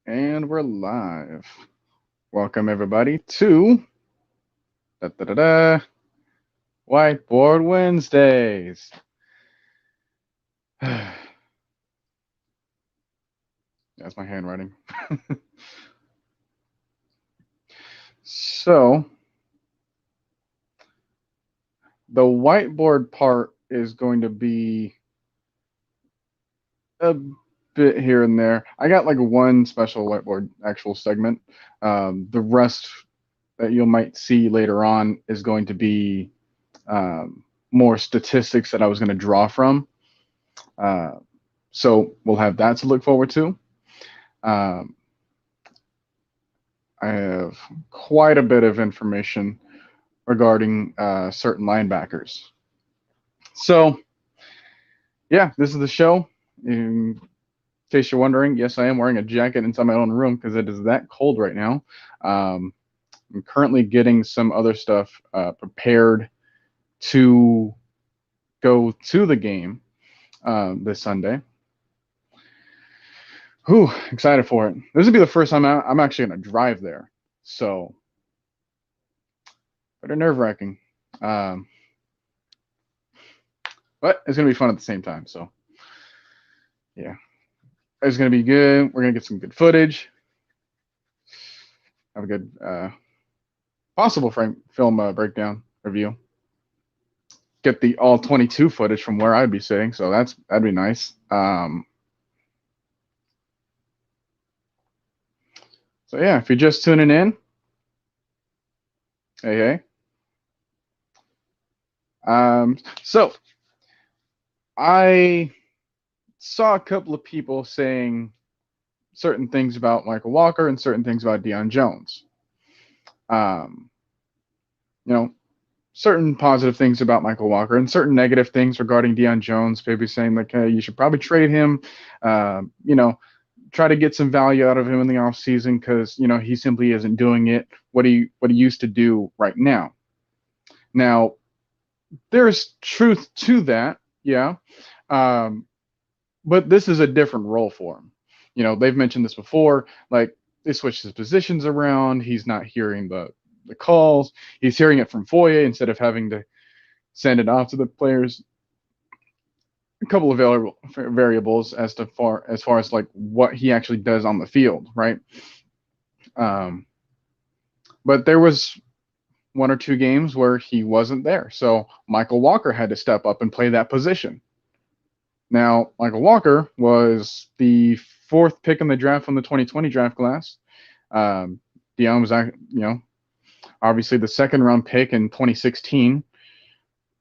And we're live. Welcome everybody to da, da, da, da, Whiteboard Wednesdays. That's my handwriting. So the whiteboard part is going to be a bit here and there. I got like one special whiteboard actual segment. The rest that you might see later on is going to be more statistics that I was going to draw from. Uh, so we'll have that to look forward to. Um, I have quite a bit of information regarding certain linebackers. So, yeah, this is the show. In case you're wondering, yes, I am wearing a jacket inside my own room because it is that cold right now. Um, I'm currently getting some other stuff prepared to go to the game this Sunday. Whew, excited for it. This will be the first time I'm actually going to drive there. So, but nerve wracking. Um, but it's going to be fun at the same time. So, yeah, it's going to be good. We're going to get some good footage. Have a good possible film breakdown review. Get the all 22 footage from where I'd be sitting. So that'd be nice. So yeah, if you're just tuning in, hey. So I saw a couple of people saying certain things about Mykal Walker and certain things about Deion Jones. You know, certain positive things about Mykal Walker and certain negative things regarding Deion Jones. Maybe saying like, hey, you should probably trade him. Try to get some value out of him in the offseason because he simply isn't doing it what he used to do right now. Now, there's truth to that, yeah. But this is a different role for him. They've mentioned this before. Like they switched his positions around. He's not hearing the calls. He's hearing it from Foye instead of having to send it off to the players. A couple of variables as far as like what he actually does on the field, right? But there was one or two games where he wasn't there, so Mykal Walker had to step up and play that position. Now, Mykal Walker was the fourth pick in the draft from the 2020 draft class. Deion was, obviously the second round pick in 2016.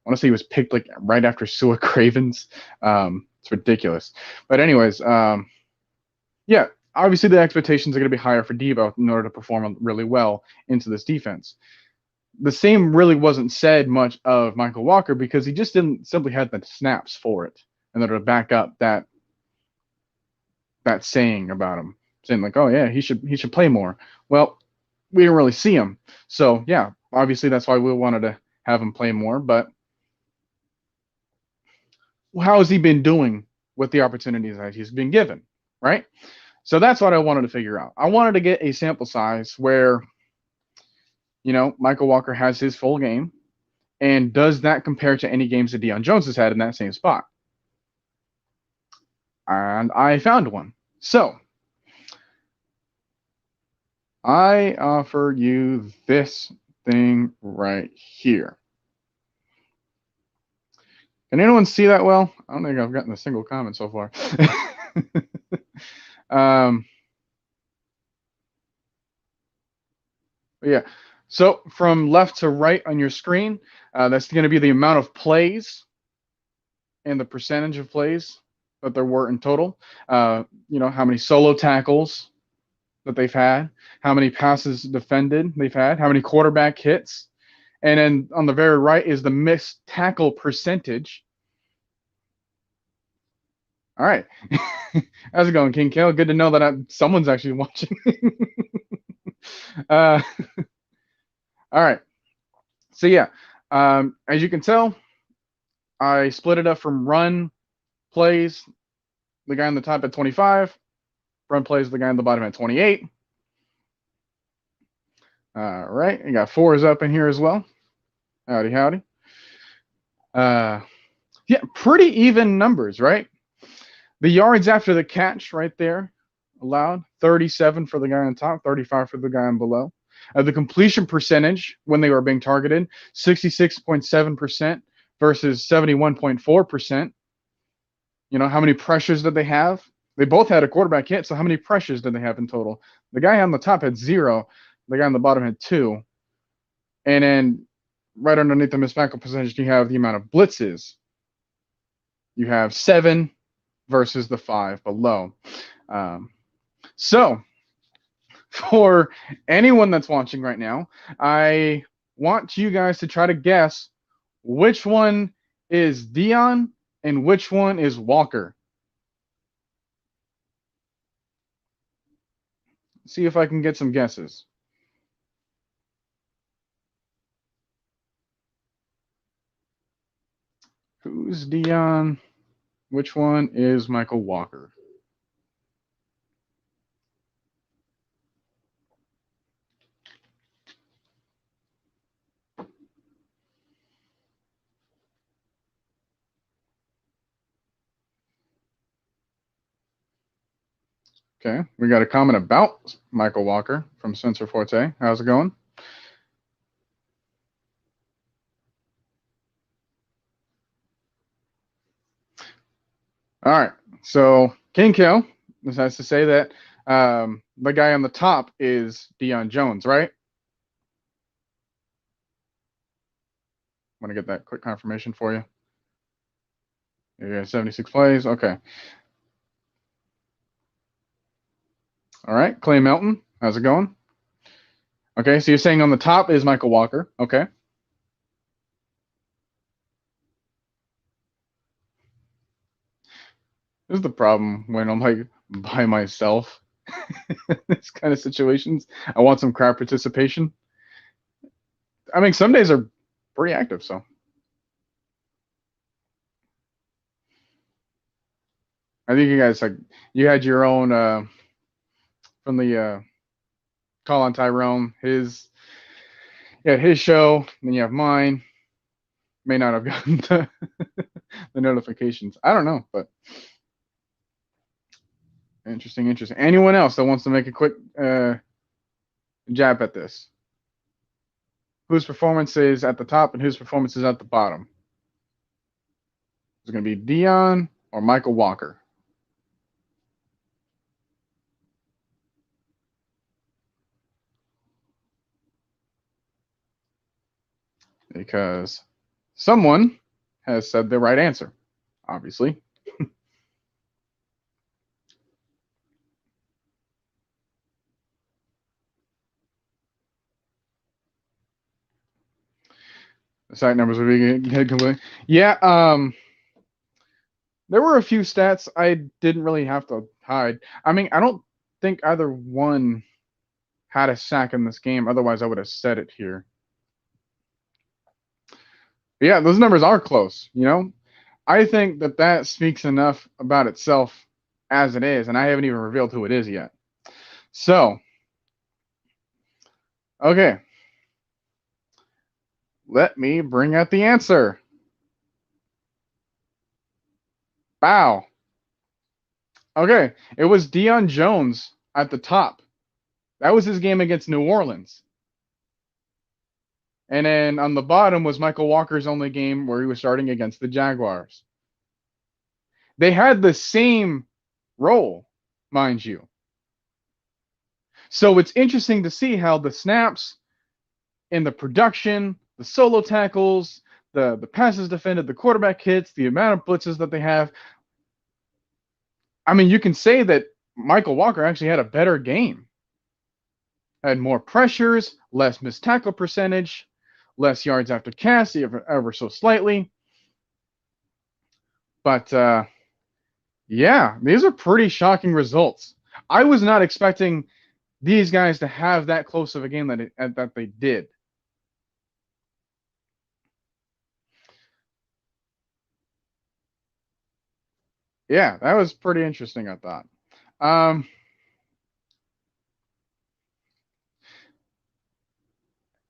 I want to say he was picked like right after Sua Cravens. It's ridiculous. But anyways, yeah, obviously the expectations are going to be higher for Devo in order to perform really well into this defense. The same really wasn't said much of Mykal Walker because he just didn't simply have the snaps for it in order to back up that saying about him, saying like, oh yeah, he should play more. Well, we didn't really see him, so yeah, obviously that's why we wanted to have him play more. But how has he been doing with the opportunities that he's been given, right? So that's what I wanted to figure out. I wanted to get a sample size where, Mykal Walker has his full game, and does that compare to any games that Deion Jones has had in that same spot? And I found one. So I offer you this thing right here. Can anyone see that well? I don't think I've gotten a single comment so far. Yeah. So from left to right on your screen, that's going to be the amount of plays and the percentage of plays that there were in total. How many solo tackles that they've had, how many passes defended they've had, how many quarterback hits. And then on the very right is the missed tackle percentage. All right. How's it going, King Kale? Good to know that someone's actually watching. All right. So, yeah, as you can tell, I split it up from run plays, the guy on the top at 25, Run plays, the guy on the bottom had 28. All right. You got 4s up in here as well. Howdy, howdy. Yeah, pretty even numbers, right? The yards after the catch right there allowed 37 for the guy on top, 35 for the guy on below. The completion percentage when they were being targeted, 66.7% versus 71.4%. You know, how many pressures did they have? They both had a quarterback hit, so how many pressures did they have in total? The guy on the top had 0. The guy on the bottom had 2. And then right underneath the missed tackle percentage, you have the amount of blitzes. You have 7 versus the 5 below. So, for anyone that's watching right now, I want you guys to try to guess which one is Deion and which one is Walker. See if I can get some guesses. Who's Deion? Which one is Mykal Walker? Okay, we got a comment about Mykal Walker from Spencer Forte. How's it going? All right, so King Kill has to say that the guy on the top is Deion Jones, right? Want to get that quick confirmation for you. Yeah, 76 plays. Okay. All right, Clay Melton, how's it going? Okay, so you're saying on the top is Mykal Walker. Okay. This is the problem when I'm like by myself. This kind of situations. I want some crowd participation. I mean, some days are pretty active, so. I think you guys you had your own from the call on Tyrone, his show, then you have mine. May not have gotten the notifications. I don't know, but interesting. Anyone else that wants to make a quick jab at this? Whose performance is at the top and whose performance is at the bottom? Is it going to be Deion or Mykal Walker? Because someone has said the right answer, obviously. The site numbers would be complete. Yeah, there were a few stats I didn't really have to hide. I mean, I don't think either one had a sack in this game. Otherwise, I would have said it here. But yeah, those numbers are close, you know? I think that speaks enough about itself as it is, and I haven't even revealed who it is yet. So, okay. Let me bring out the answer. Bow. Okay, it was Deion Jones at the top. That was his game against New Orleans. And then on the bottom was Mykal Walker's only game where he was starting against the Jaguars. They had the same role, mind you. So it's interesting to see how the snaps and the production, the solo tackles, the passes defended, the quarterback hits, the amount of blitzes that they have. I mean, you can say that Mykal Walker actually had a better game. Had more pressures, less missed tackle percentage, less yards after catch, ever so slightly. But yeah, these are pretty shocking results. I was not expecting these guys to have that close of a game that they did. Yeah, that was pretty interesting, I thought.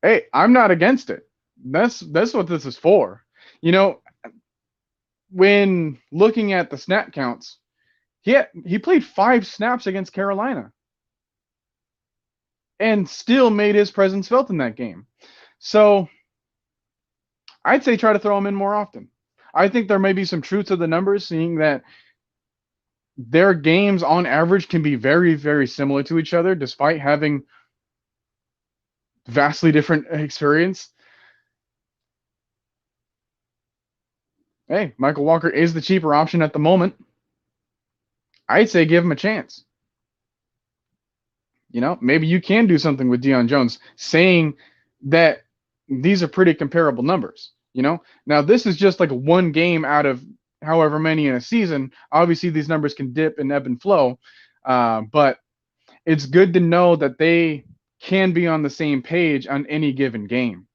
Hey, I'm not against it. That's what this is for. You know, when looking at the snap counts, he played 5 snaps against Carolina and still made his presence felt in that game. So I'd say try to throw him in more often. I think there may be some truth to the numbers, seeing that their games on average can be very, very similar to each other, despite having vastly different experience. Hey, Mykal Walker is the cheaper option at the moment. I'd say give him a chance. Maybe you can do something with Deion Jones, saying that these are pretty comparable numbers. Now this is just like one game out of however many in a season. Obviously, these numbers can dip and ebb and flow, but it's good to know that they can be on the same page on any given game.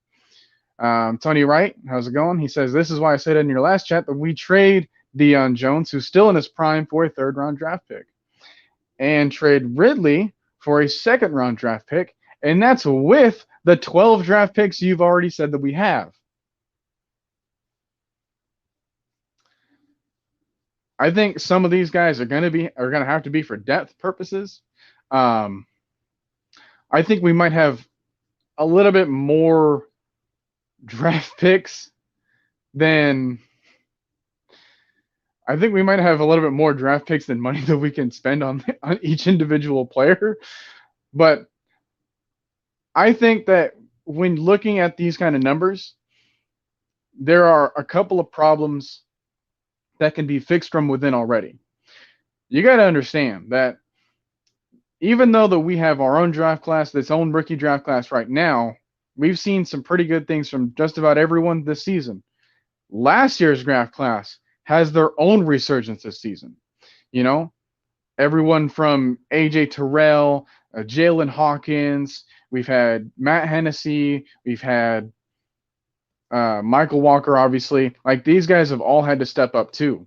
Tony Wright, how's it going? He says, this is why I said in your last chat that we trade Deion Jones, who's still in his prime, for a third-round draft pick, and trade Ridley for a second-round draft pick, and that's with the 12 draft picks you've already said that we have. I think some of these guys are going to have to be for depth purposes. I think we might have a little bit more draft picks than I think we might have a little bit more draft picks than money that we can spend on each individual player. But I think that when looking at these kind of numbers, there are a couple of problems that can be fixed from within already. You got to understand that even though that we have our own draft class, this own rookie draft class right now, we've seen some pretty good things from just about everyone this season. Last year's draft class has their own resurgence this season. Everyone from AJ Terrell, Jalen Hawkins, we've had Matt Hennessy, we've had Mykal Walker, obviously. Like, these guys have all had to step up too.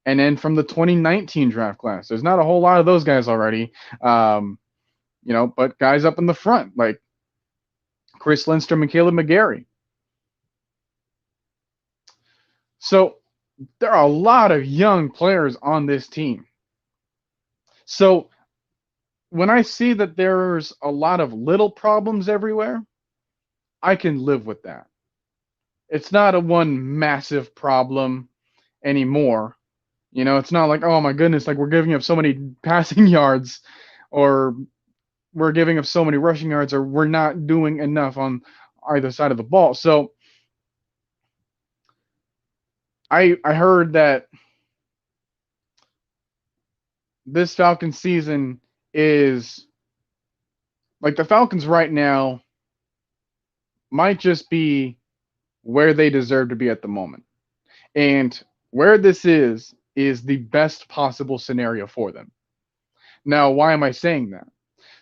And then from the 2019 draft class, there's not a whole lot of those guys already. But guys up in the front, like Chris Lindstrom and Caleb McGarry. So there are a lot of young players on this team. So when I see that there's a lot of little problems everywhere, I can live with that. It's not a one massive problem anymore. It's not like, oh my goodness, like we're giving up so many passing yards, or we're giving up so many rushing yards, or we're not doing enough on either side of the ball. So I heard that this Falcons season is like the Falcons right now might just be where they deserve to be at the moment. And where this is the best possible scenario for them. Now, why am I saying that?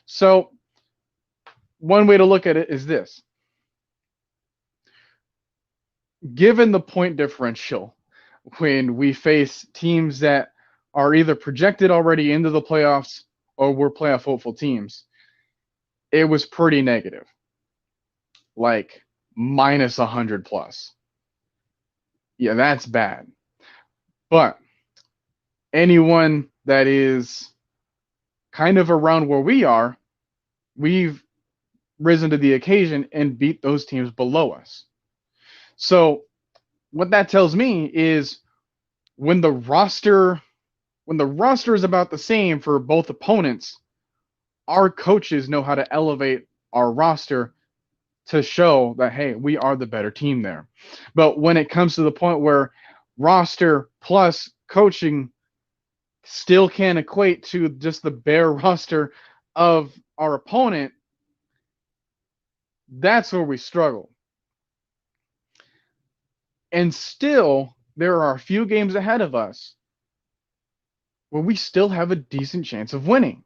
So one way to look at it is this. Given the point differential, when we face teams that are either projected already into the playoffs or were playoff hopeful teams, it was pretty negative. Like minus 100 plus. Yeah, that's bad. But anyone that is kind of around where we are, we've risen to the occasion and beat those teams below us. So what that tells me is when the roster is about the same for both opponents, our coaches know how to elevate our roster to show that, hey, we are the better team there. But when it comes to the point where roster plus coaching still can't equate to just the bare roster of our opponent, that's where we struggle. And still, there are a few games ahead of us where we still have a decent chance of winning.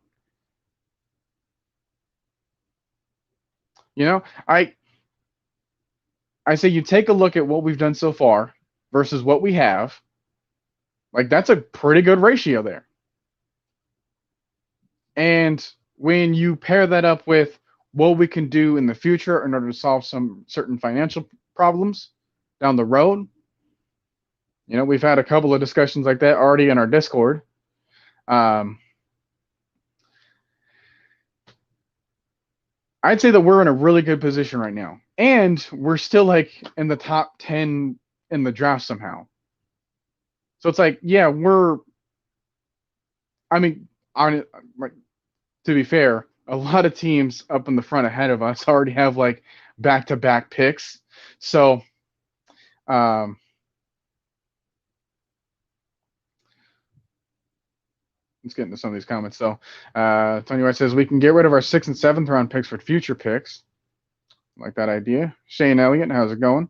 I say you take a look at what we've done so far versus what we have. Like, that's a pretty good ratio there. And when you pair that up with what we can do in the future in order to solve some certain financial problems down the road. We've had a couple of discussions like that already in our Discord. I'd say that we're in a really good position right now, and we're still like in the top 10 in the draft somehow. So it's like, yeah, I mean, to be fair, a lot of teams up in the front ahead of us already have like back-to-back picks. So, let's get into some of these comments. So, Tony White says we can get rid of our 6th and 7th round picks for future picks. Like that idea. Shane Elliott, how's it going?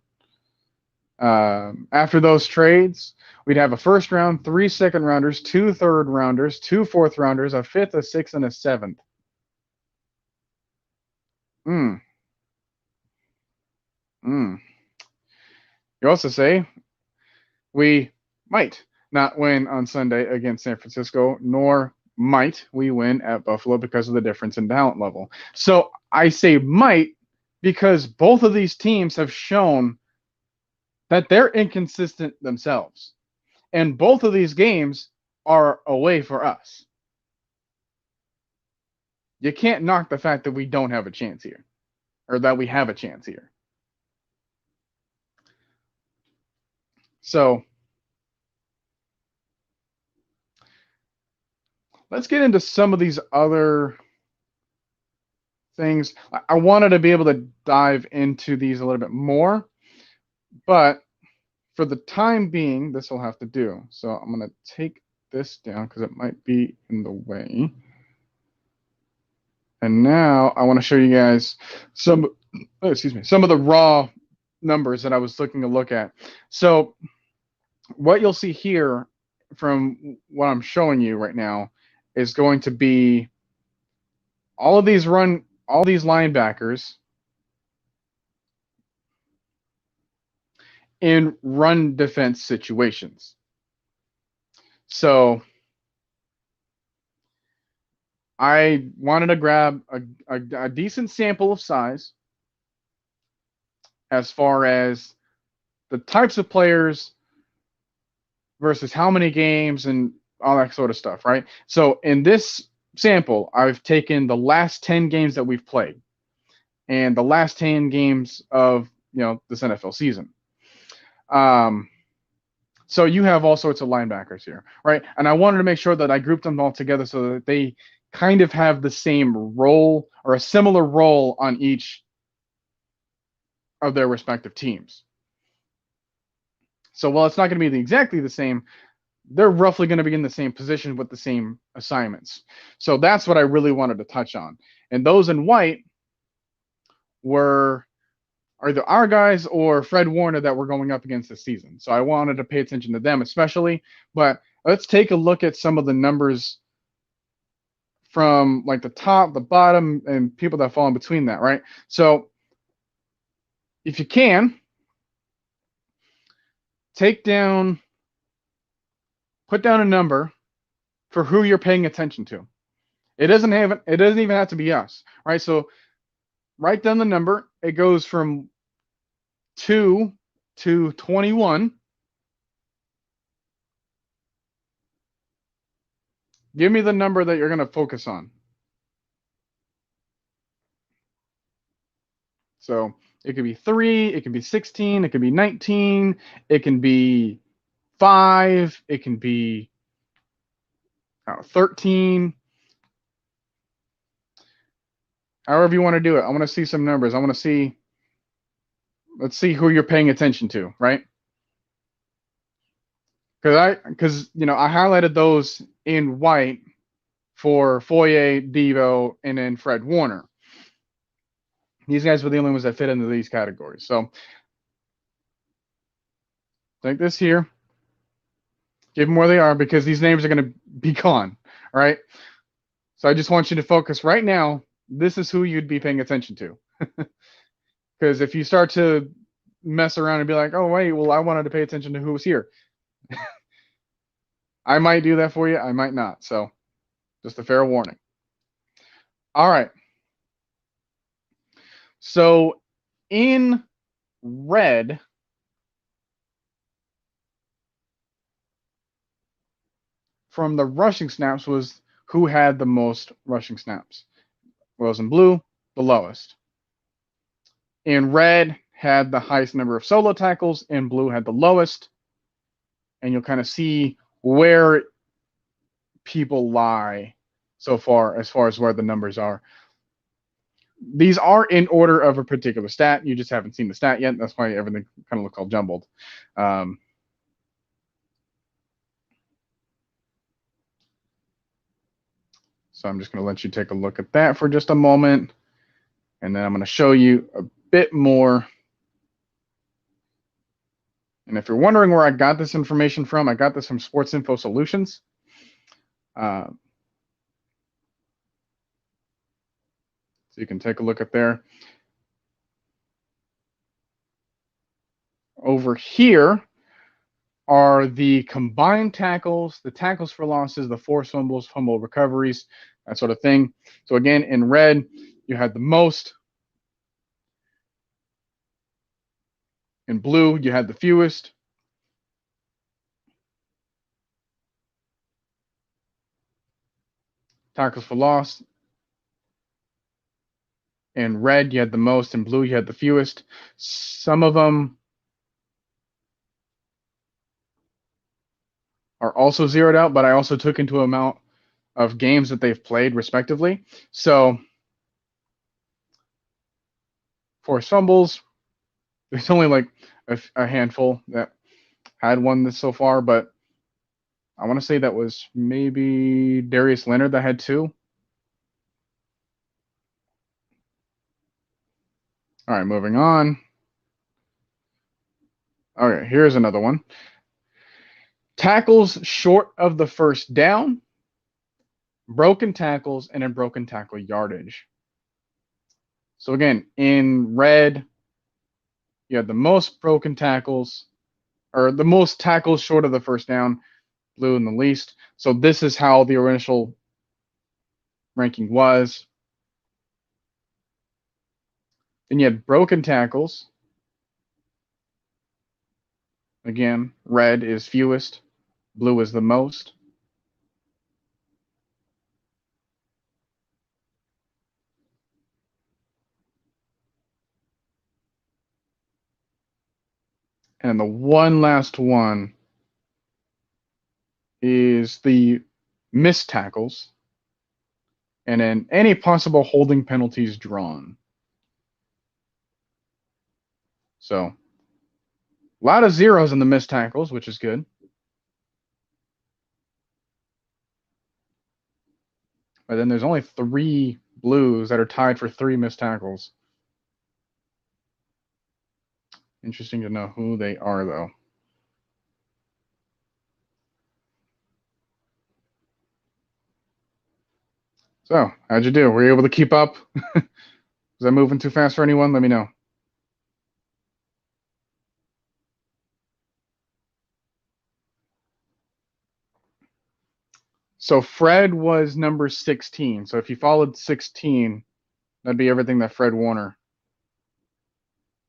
After those trades, we'd have a 1st round, 3 2nd rounders, 2 3rd rounders, 2 4th rounders, a 5th, a 6th, and a 7th. You also say we might not win on Sunday against San Francisco, nor might we win at Buffalo because of the difference in talent level. So I say might because both of these teams have shown that they're inconsistent themselves. And both of these games are away for us. You can't knock the fact that we don't have a chance here, or that we have a chance here. So let's get into some of these other things. I wanted to be able to dive into these a little bit more, but for the time being, this will have to do. So I'm going to take this down because it might be in the way. And now I want to show you guys some of the raw numbers that I was looking to look at. So what you'll see here from what I'm showing you right now is going to be all these linebackers in run defense situations. So I wanted to grab a decent sample of size as far as the types of players versus how many games and all that sort of stuff, right? So in this sample, I've taken the last 10 games that we've played and the last 10 games of this NFL season. So you have all sorts of linebackers here, right? And I wanted to make sure that I grouped them all together so that they kind of have the same role or a similar role on each of their respective teams. So while it's not going to be exactly the same, they're roughly going to be in the same position with the same assignments. So that's what I really wanted to touch on. And those in white were either our guys or Fred Warner that were going up against this season. So I wanted to pay attention to them especially. But let's take a look at some of the numbers from like the top, the bottom, and people that fall in between that, right? So if you can, put down a number for who you're paying attention to. It doesn't even have to be us, right? So write down the number. It goes from 2 to 21. Give me the number that you're going to focus on. So it could be 3, it could be 16, it could be 19, it can be 5, it can be 13. However you want to do it. I want to see some numbers. Let's see who you're paying attention to, right? Because I highlighted those in white for Foye, Devo, and then Fred Warner. These guys were the only ones that fit into these categories. So take this here, give them where they are because these names are going to be gone, all right? So I just want you to focus right now. This is who you'd be paying attention to. Because if you start to mess around and be like, oh, wait, well, I wanted to pay attention to who was here. I might do that for you. I might not. So just a fair warning. All right. So in red, from the rushing snaps was who had the most rushing snaps. Whereas in blue, the lowest. In red had the highest number of solo tackles, in blue had the lowest. And you'll kind of see where people lie so far as where the numbers are. These are in order of a particular stat. You just haven't seen the stat yet. That's why everything kind of looks all jumbled. So I'm just going to let you take a look at that for just a moment. And then I'm going to show you a bit more. And if you're wondering where I got this information from, I got this from Sports Info Solutions. So you can take a look at there. Over here are the combined tackles, the tackles for losses, the forced fumbles, fumble recoveries, that sort of thing. So again, in red, you had the most. In blue, you had the fewest. Tackles for loss. In red, you had the most. In blue, you had the fewest. Some of them are also zeroed out, but I also took into amount of games that they've played respectively. So for fumbles, there's only like a handful that had one this so far, but I want to say that was maybe Darius Leonard that had 2. All right, moving on. Okay, here's another one. Tackles short of the first down, broken tackles, and in broken tackle yardage. So again, in red, you had the most broken tackles, or the most tackles short of the first down, blue in the least. So this is how the initial ranking was. Then you had broken tackles. Again, red is fewest, blue is the most. And the one last one is the missed tackles, and then any possible holding penalties drawn. So a lot of zeros in the missed tackles, which is good. But then there's only 3 blues that are tied for 3 missed tackles. Interesting to know who they are, though. So, how'd you do? Were you able to keep up? Was I moving too fast for anyone? Let me know. So Fred was number 16. So if you followed 16, that'd be everything that Fred Warner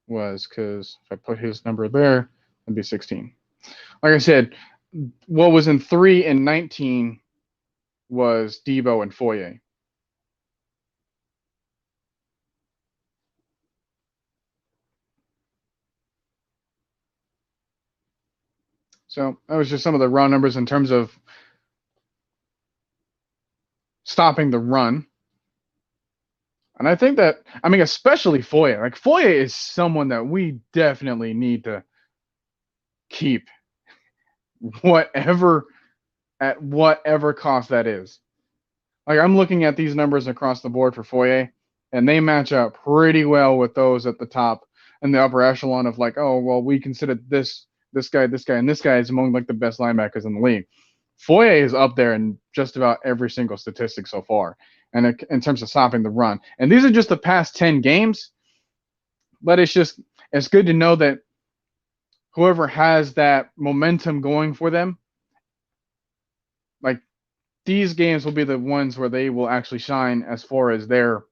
was, because if I put his number there, it'd be 16. Like I said, what was in 3 and 19 was Debo and Foye. So that was just some of the raw numbers in terms of stopping the run. And I think that, I mean, especially Foye. Like, Foye is someone that we definitely need to keep, at whatever cost that is. Like, I'm looking at these numbers across the board for Foye, and they match up pretty well with those at the top and the upper echelon of like, oh, well, we consider this guy, and this guy is among like the best linebackers in the league. Foye is up there in just about every single statistic so far, and in terms of stopping the run. And these are just the past 10 games, but it's good to know that whoever has that momentum going for them, like, these games will be the ones where they will actually shine as far as their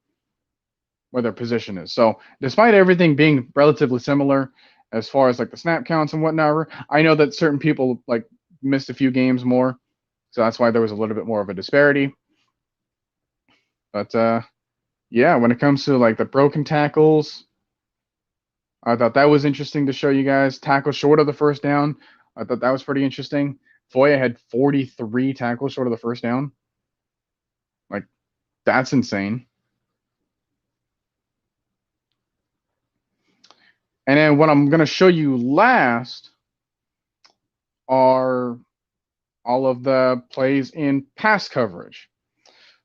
where their position is. So despite everything being relatively similar as far as like the snap counts and whatnot, I know that certain people like missed a few games more, so that's why there was a little bit more of a disparity. But yeah, when it comes to like the broken tackles, I thought that was interesting to show you guys. Tackles short of the first down, I thought that was pretty interesting. Foye had 43 tackles short of the first down. Like, that's insane. And then what I'm going to show you last are all of the plays in pass coverage.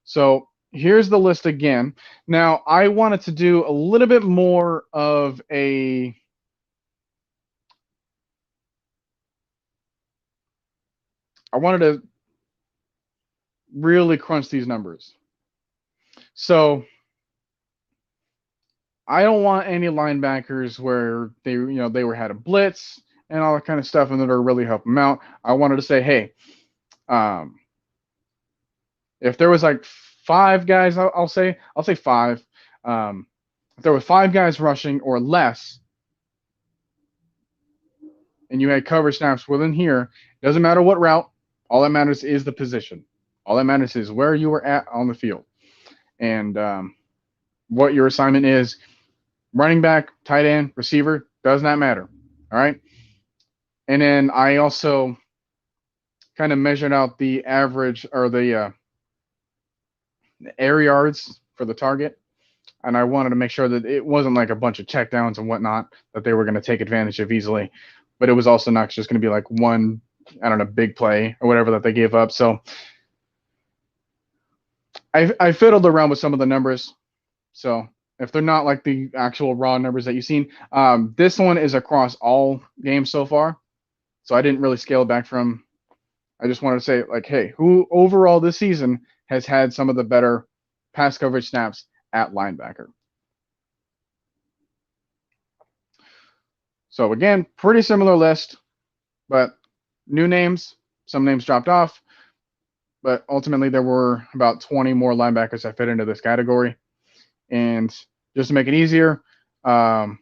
So here's the list again. Now, I wanted to do a little bit more of a I wanted to really crunch these numbers. So I don't want any linebackers where they had a blitz and all that kind of stuff, and that are really help them out. I wanted to say, hey, if there was like 5 guys, I'll say 5. If there were 5 guys rushing or less, and you had cover snaps within here, doesn't matter what route. All that matters is the position. All that matters is where you were at on the field, and what your assignment is. Running back, tight end, receiver, does not matter. All right. And then I also kind of measured out the average or the air yards for the target. And I wanted to make sure that it wasn't like a bunch of checkdowns and whatnot that they were going to take advantage of easily. But it was also not just going to be like one, I don't know, big play or whatever that they gave up. So I fiddled around with some of the numbers. So if they're not like the actual raw numbers that you've seen, this one is across all games so far. So I didn't really scale back from. I just wanted to say, like, hey, who overall this season has had some of the better pass coverage snaps at linebacker? So again, pretty similar list, but new names. Some names dropped off, but ultimately there were about 20 more linebackers that fit into this category. And just to make it easier, like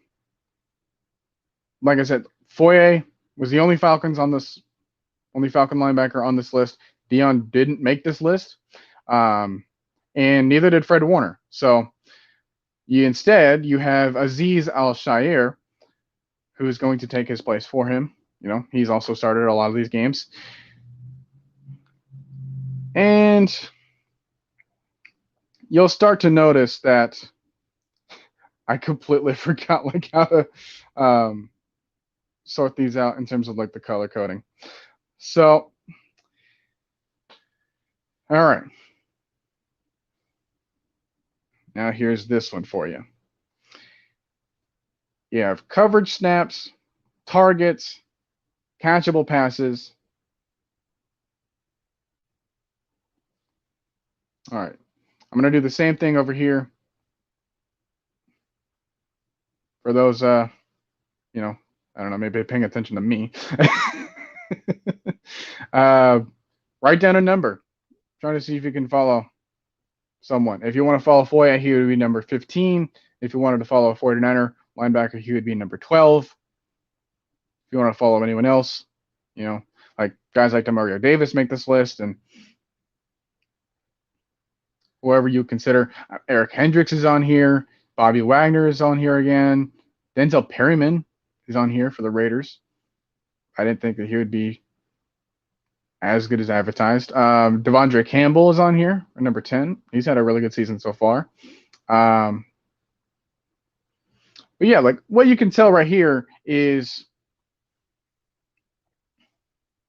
I said, Foye was the only Falcon linebacker on this list. Deion didn't make this list, and neither did Fred Warner. So instead you have Azeez Al-Shaair, who is going to take his place for him. He's also started a lot of these games. And you'll start to notice that I completely forgot like how to sort these out in terms of like the color coding. So, all right. Now here's this one for you. You have coverage snaps, targets, catchable passes. All right. I'm going to do the same thing over here. For those, I don't know, maybe paying attention to me. Write down a number. Trying to see if you can follow someone. If you want to follow Foye, he would be number 15. If you wanted to follow a 49er linebacker, he would be number 12. If you want to follow anyone else, like guys like Demario Davis make this list, and whoever you consider. Eric Hendricks is on here. Bobby Wagner is on here again. Denzel Perryman is on here for the Raiders. I didn't think that he would be as good as advertised. Devondre Campbell is on here, number 10. He's had a really good season so far. But yeah, like what you can tell right here is,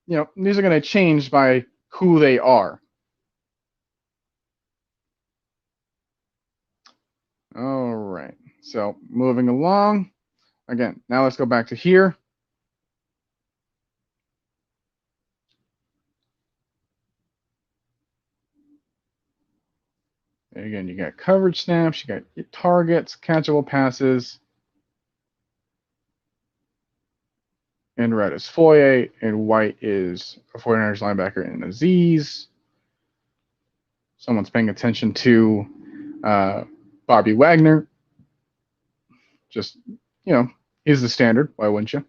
these are going to change by who they are. All right. So moving along. Again, now let's go back to here. And again, you got coverage snaps, you got your targets, catchable passes. And red is Foye, and white is a 49ers linebacker and Azeez. Someone's paying attention to Bobby Wagner. Just, he's the standard. Why wouldn't you?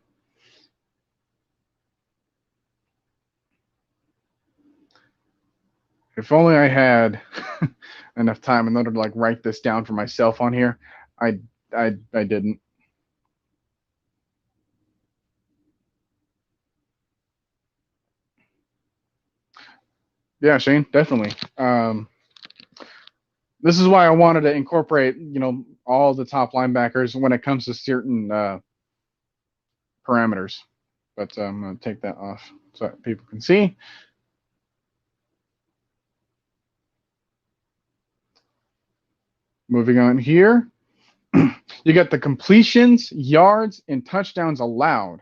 If only I had enough time in order to like write this down for myself on here. I didn't. Yeah, Shane, definitely. This is why I wanted to incorporate, all the top linebackers when it comes to certain parameters. But I'm going to take that off so that people can see. Moving on here, you got the completions, yards, and touchdowns allowed.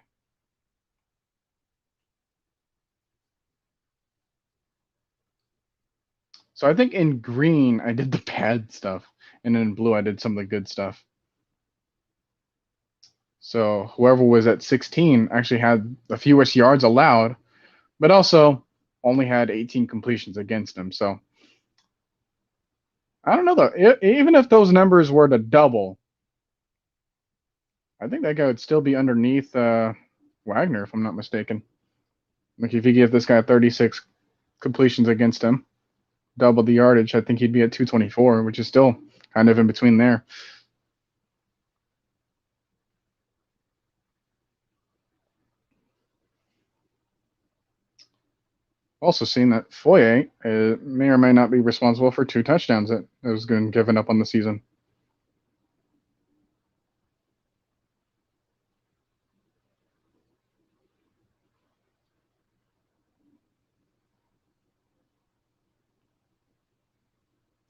So I think in green, I did the bad stuff. And in blue, I did some of the good stuff. So whoever was at 16 actually had the fewest yards allowed, but also only had 18 completions against him. So I don't know, though. Even if those numbers were to double, I think that guy would still be underneath Wagner, if I'm not mistaken. Like if you give this guy 36 completions against him, double the yardage, I think he'd be at 224, which is still kind of in between there. Also seen that Foye may or may not be responsible for 2 touchdowns that was given up on the season.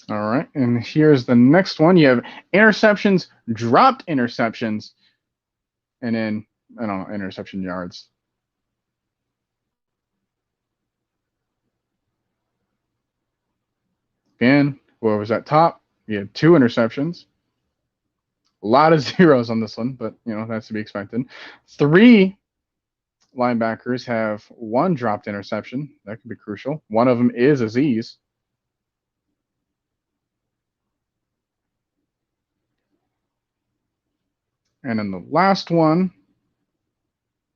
All right, and here's the next one. You have interceptions, dropped interceptions, and then, I don't know, interception yards. Again, whoever's at top, you have 2 interceptions. A lot of zeros on this one, but, that's to be expected. 3 linebackers have 1 dropped interception. That could be crucial. One of them is Aziz. And then the last one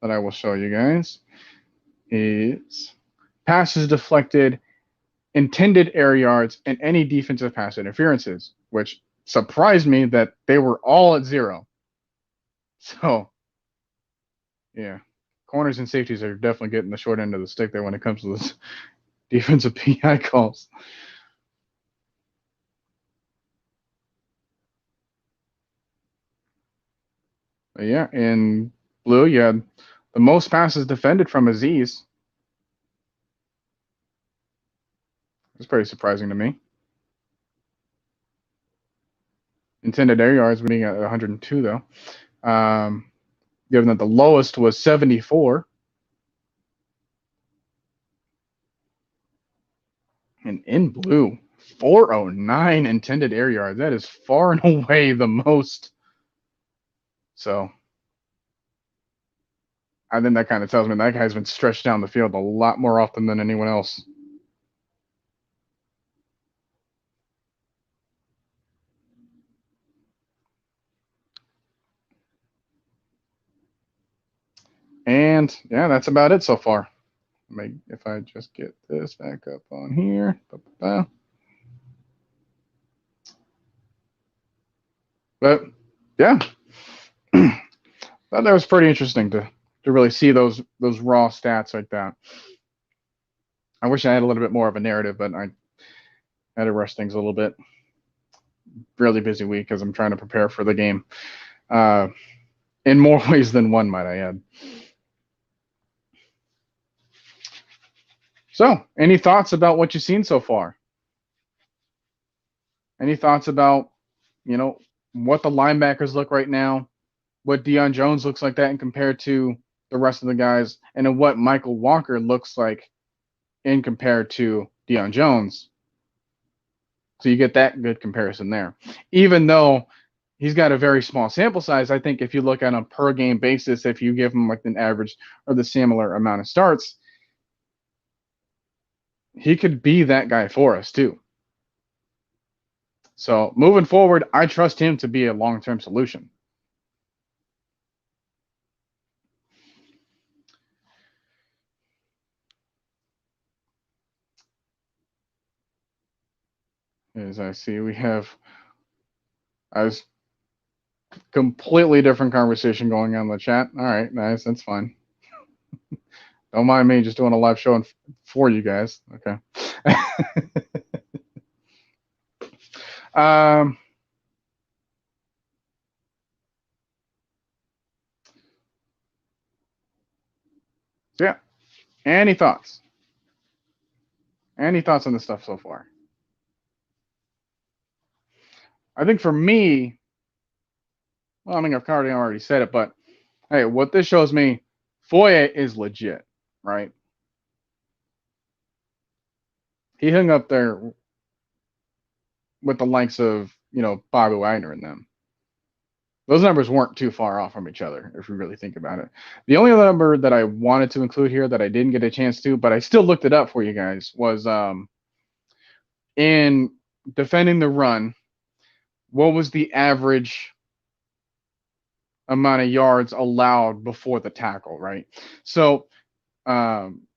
that I will show you guys is passes deflected, intended air yards, and any defensive pass interferences, which surprised me that they were all at 0. So, yeah, corners and safeties are definitely getting the short end of the stick there when it comes to this defensive PI calls. But yeah, in blue, you had the most passes defended from Aziz. It's pretty surprising to me. Intended air yards being at 102, though. Given that the lowest was 74. And in blue, 409 intended air yards. That is far and away the most. So I think that kind of tells me that guy's been stretched down the field a lot more often than anyone else. And yeah, that's about it so far. If I just get this back up on here. But yeah, that was pretty interesting to really see those raw stats like that. I wish I had a little bit more of a narrative, but I had to rush things a little bit. Really busy week as I'm trying to prepare for the game. In more ways than one, might I add. So, any thoughts about what you've seen so far? Any thoughts about, what the linebackers look right now, what Deion Jones looks like that and compared to the rest of the guys, and then what Mykal Walker looks like in compared to Deion Jones? So you get that good comparison there. Even though he's got a very small sample size, I think if you look on a per game basis, if you give him like an average or the similar amount of starts, he could be that guy for us too. So moving forward, I trust him to be a long-term solution. As I see, we have a completely different conversation going on in the chat. All right, nice, that's fine. Don't mind me just doing a live show for you guys. Okay. um, so yeah. Any thoughts? Any thoughts on this stuff so far? I think for me, well, I mean, I've already said it, but hey, what this shows me, Foye is legit, right? He hung up there with the likes of, Bobby Wagner and them. Those numbers weren't too far off from each other, if you really think about it. The only other number that I wanted to include here that I didn't get a chance to, but I still looked it up for you guys, was in defending the run, what was the average amount of yards allowed before the tackle, right? So,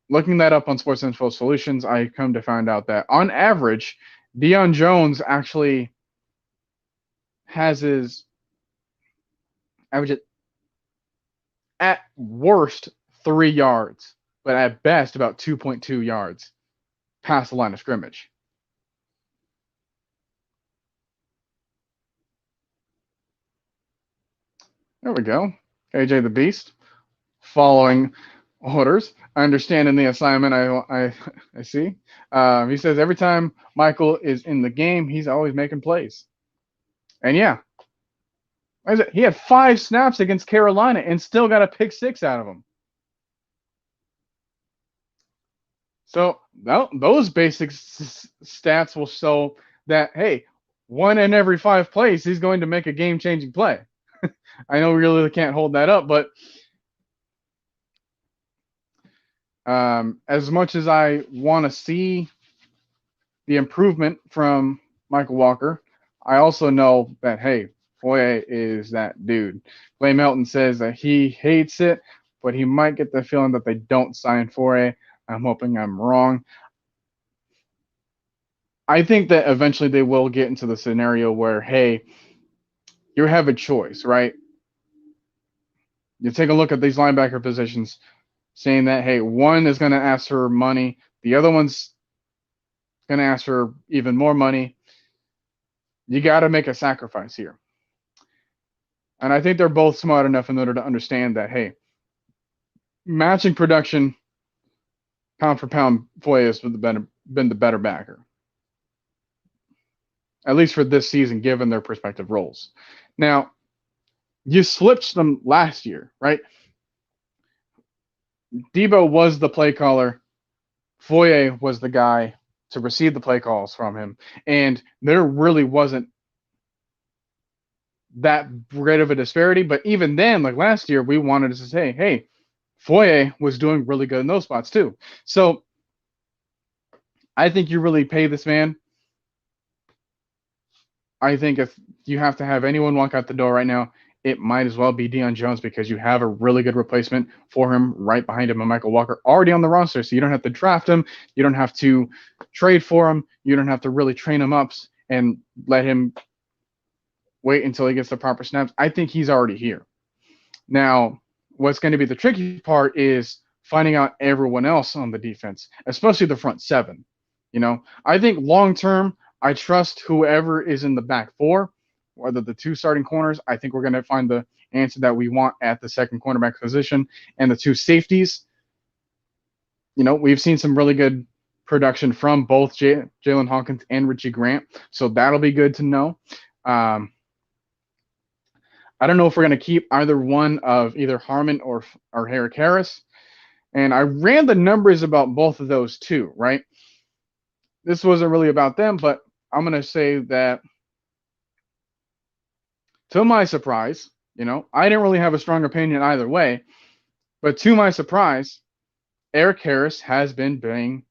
looking that up on Sports Info Solutions, I come to find out that on average, Deion Jones actually has his average at worst 3 yards, but at best about 2.2 yards past the line of scrimmage. There we go. AJ the Beast following orders, understanding the assignment. I see. He says every time Mykal is in the game, he's always making plays. And yeah, he had 5 snaps against Carolina and still got a pick 6 out of him. So those basic stats will show that, hey, 1 in every 5 plays, he's going to make a game-changing play. I know we really can't hold that up, but as much as I want to see the improvement from Mykal Walker, I also know that, hey, Foye is that dude. Clay Melton says that he hates it, but he might get the feeling that they don't sign Foye. I'm hoping I'm wrong. I think that eventually they will get into the scenario where, hey, you have a choice, right? You take a look at these linebacker positions, saying that, hey, one is going to ask for money, the other one's going to ask for even more money. You got to make a sacrifice here. And I think they're both smart enough in order to understand that, hey, matching production, pound for pound, Foye has been the better backer. At least for this season, given their respective roles. Now, you switched them last year, right? Debo was the play caller. Foye was the guy to receive the play calls from him. And there really wasn't that great of a disparity. But even then, like last year, we wanted to say, hey, Foye was doing really good in those spots too. So I think you really pay this man. I think if you have to have anyone walk out the door right now, it might as well be Deion Jones, because you have a really good replacement for him right behind him, and Mykal Walker already on the roster, so you don't have to draft him, you don't have to trade for him, you don't have to really train him up and let him wait until he gets the proper snaps. I think he's already here. Now, what's going to be the tricky part is finding out everyone else on the defense, especially the front 7. I think long term, I trust whoever is in the back 4, whether the 2 starting corners. I think we're going to find the answer that we want at the second cornerback position, and the 2 safeties. We've seen some really good production from both Jalen Hawkins and Richie Grant, so that'll be good to know. I don't know if we're going to keep either one of either Harmon or Harry Harris, and I ran the numbers about both of those too, right? This wasn't really about them, but I'm going to say that, to my surprise, I didn't really have a strong opinion either way, but to my surprise, Eric Harris has been being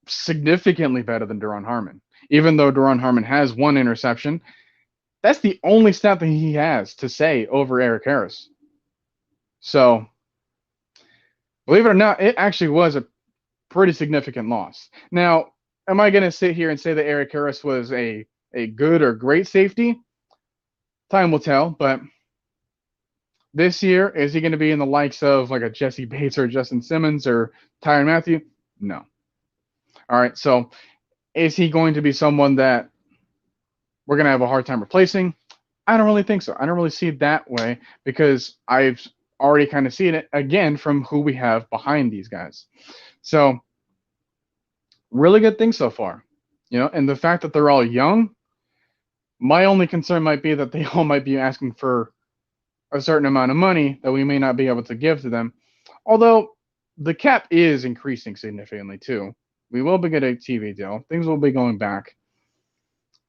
significantly better than Duron Harmon. Even though Duron Harmon has 1 interception, that's the only stat that he has to say over Eric Harris. So, believe it or not, it actually was a pretty significant loss. Now, am I going to sit here and say that Eric Harris was a good or great safety? Time will tell, but this year, is he going to be in the likes of like a Jesse Bates or Justin Simmons or Tyrann Mathieu? No. All right, so is he going to be someone that we're going to have a hard time replacing? I don't really think so. I don't really see it that way because I've already kind of seen it again from who we have behind these guys. So, really good thing so far. And the fact that they're all young, my only concern might be that they all might be asking for a certain amount of money that we may not be able to give to them. Although the cap is increasing significantly too. We will be getting a TV deal. Things will be going back.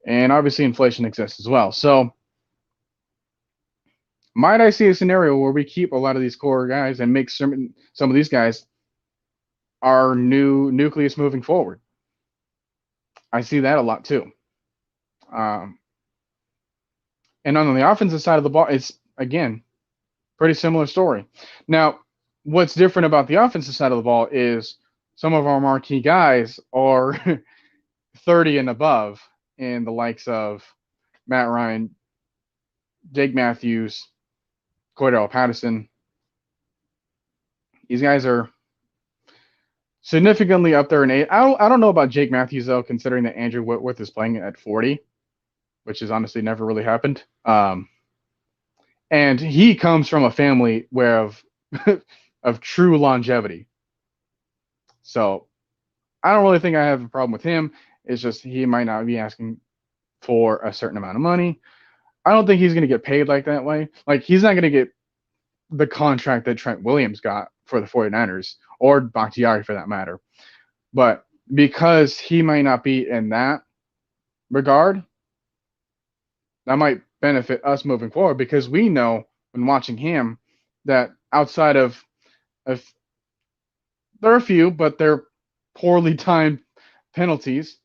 And obviously inflation exists as well. So might I see a scenario where we keep a lot of these core guys and make some of these guys our new nucleus moving forward? I see that a lot too. And on the offensive side of the ball, it's, again, pretty similar story. Now, what's different about the offensive side of the ball is some of our marquee guys are 30 and above in the likes of Matt Ryan, Jake Matthews, Cordell Patterson. These guys are significantly up there in age. I don't know about Jake Matthews, though, considering that Andrew Whitworth is playing at 40, which has honestly never really happened. And he comes from a family where of true longevity. So I don't really think I have a problem with him. It's just he might not be asking for a certain amount of money. I don't think he's going to get paid like that way. Like, he's not going to get the contract that Trent Williams got for the 49ers or Bakhtiari for that matter. But because he might not be in that regard, that might benefit us moving forward because we know when watching him that outside of there are a few, but they're poorly timed penalties,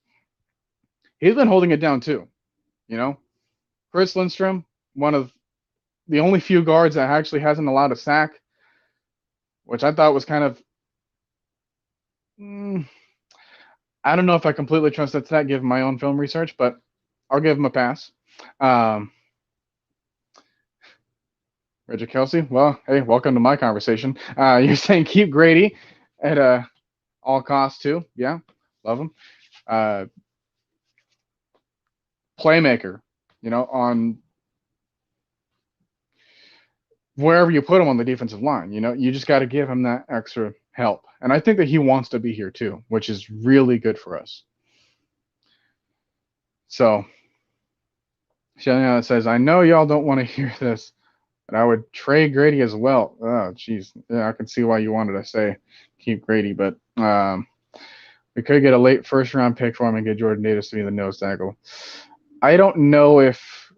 he's been holding it down too. Chris Lindstrom, one of the only few guards that actually hasn't allowed a sack, which I thought was kind of, I don't know if I completely trust that stat given my own film research, but I'll give him a pass. Richard Kelsey, well, hey, welcome to my conversation. You're saying keep Grady at all costs too. Yeah, love him. Playmaker, on wherever you put him on the defensive line. You just got to give him that extra help. And I think that he wants to be here too, which is really good for us. So, Shelly says, I know y'all don't want to hear this, but I would trade Grady as well. Oh, jeez. Yeah, I can see why you wanted to say keep Grady, but we could get a late first-round pick for him and get Jordan Davis to be the nose tackle. I don't know if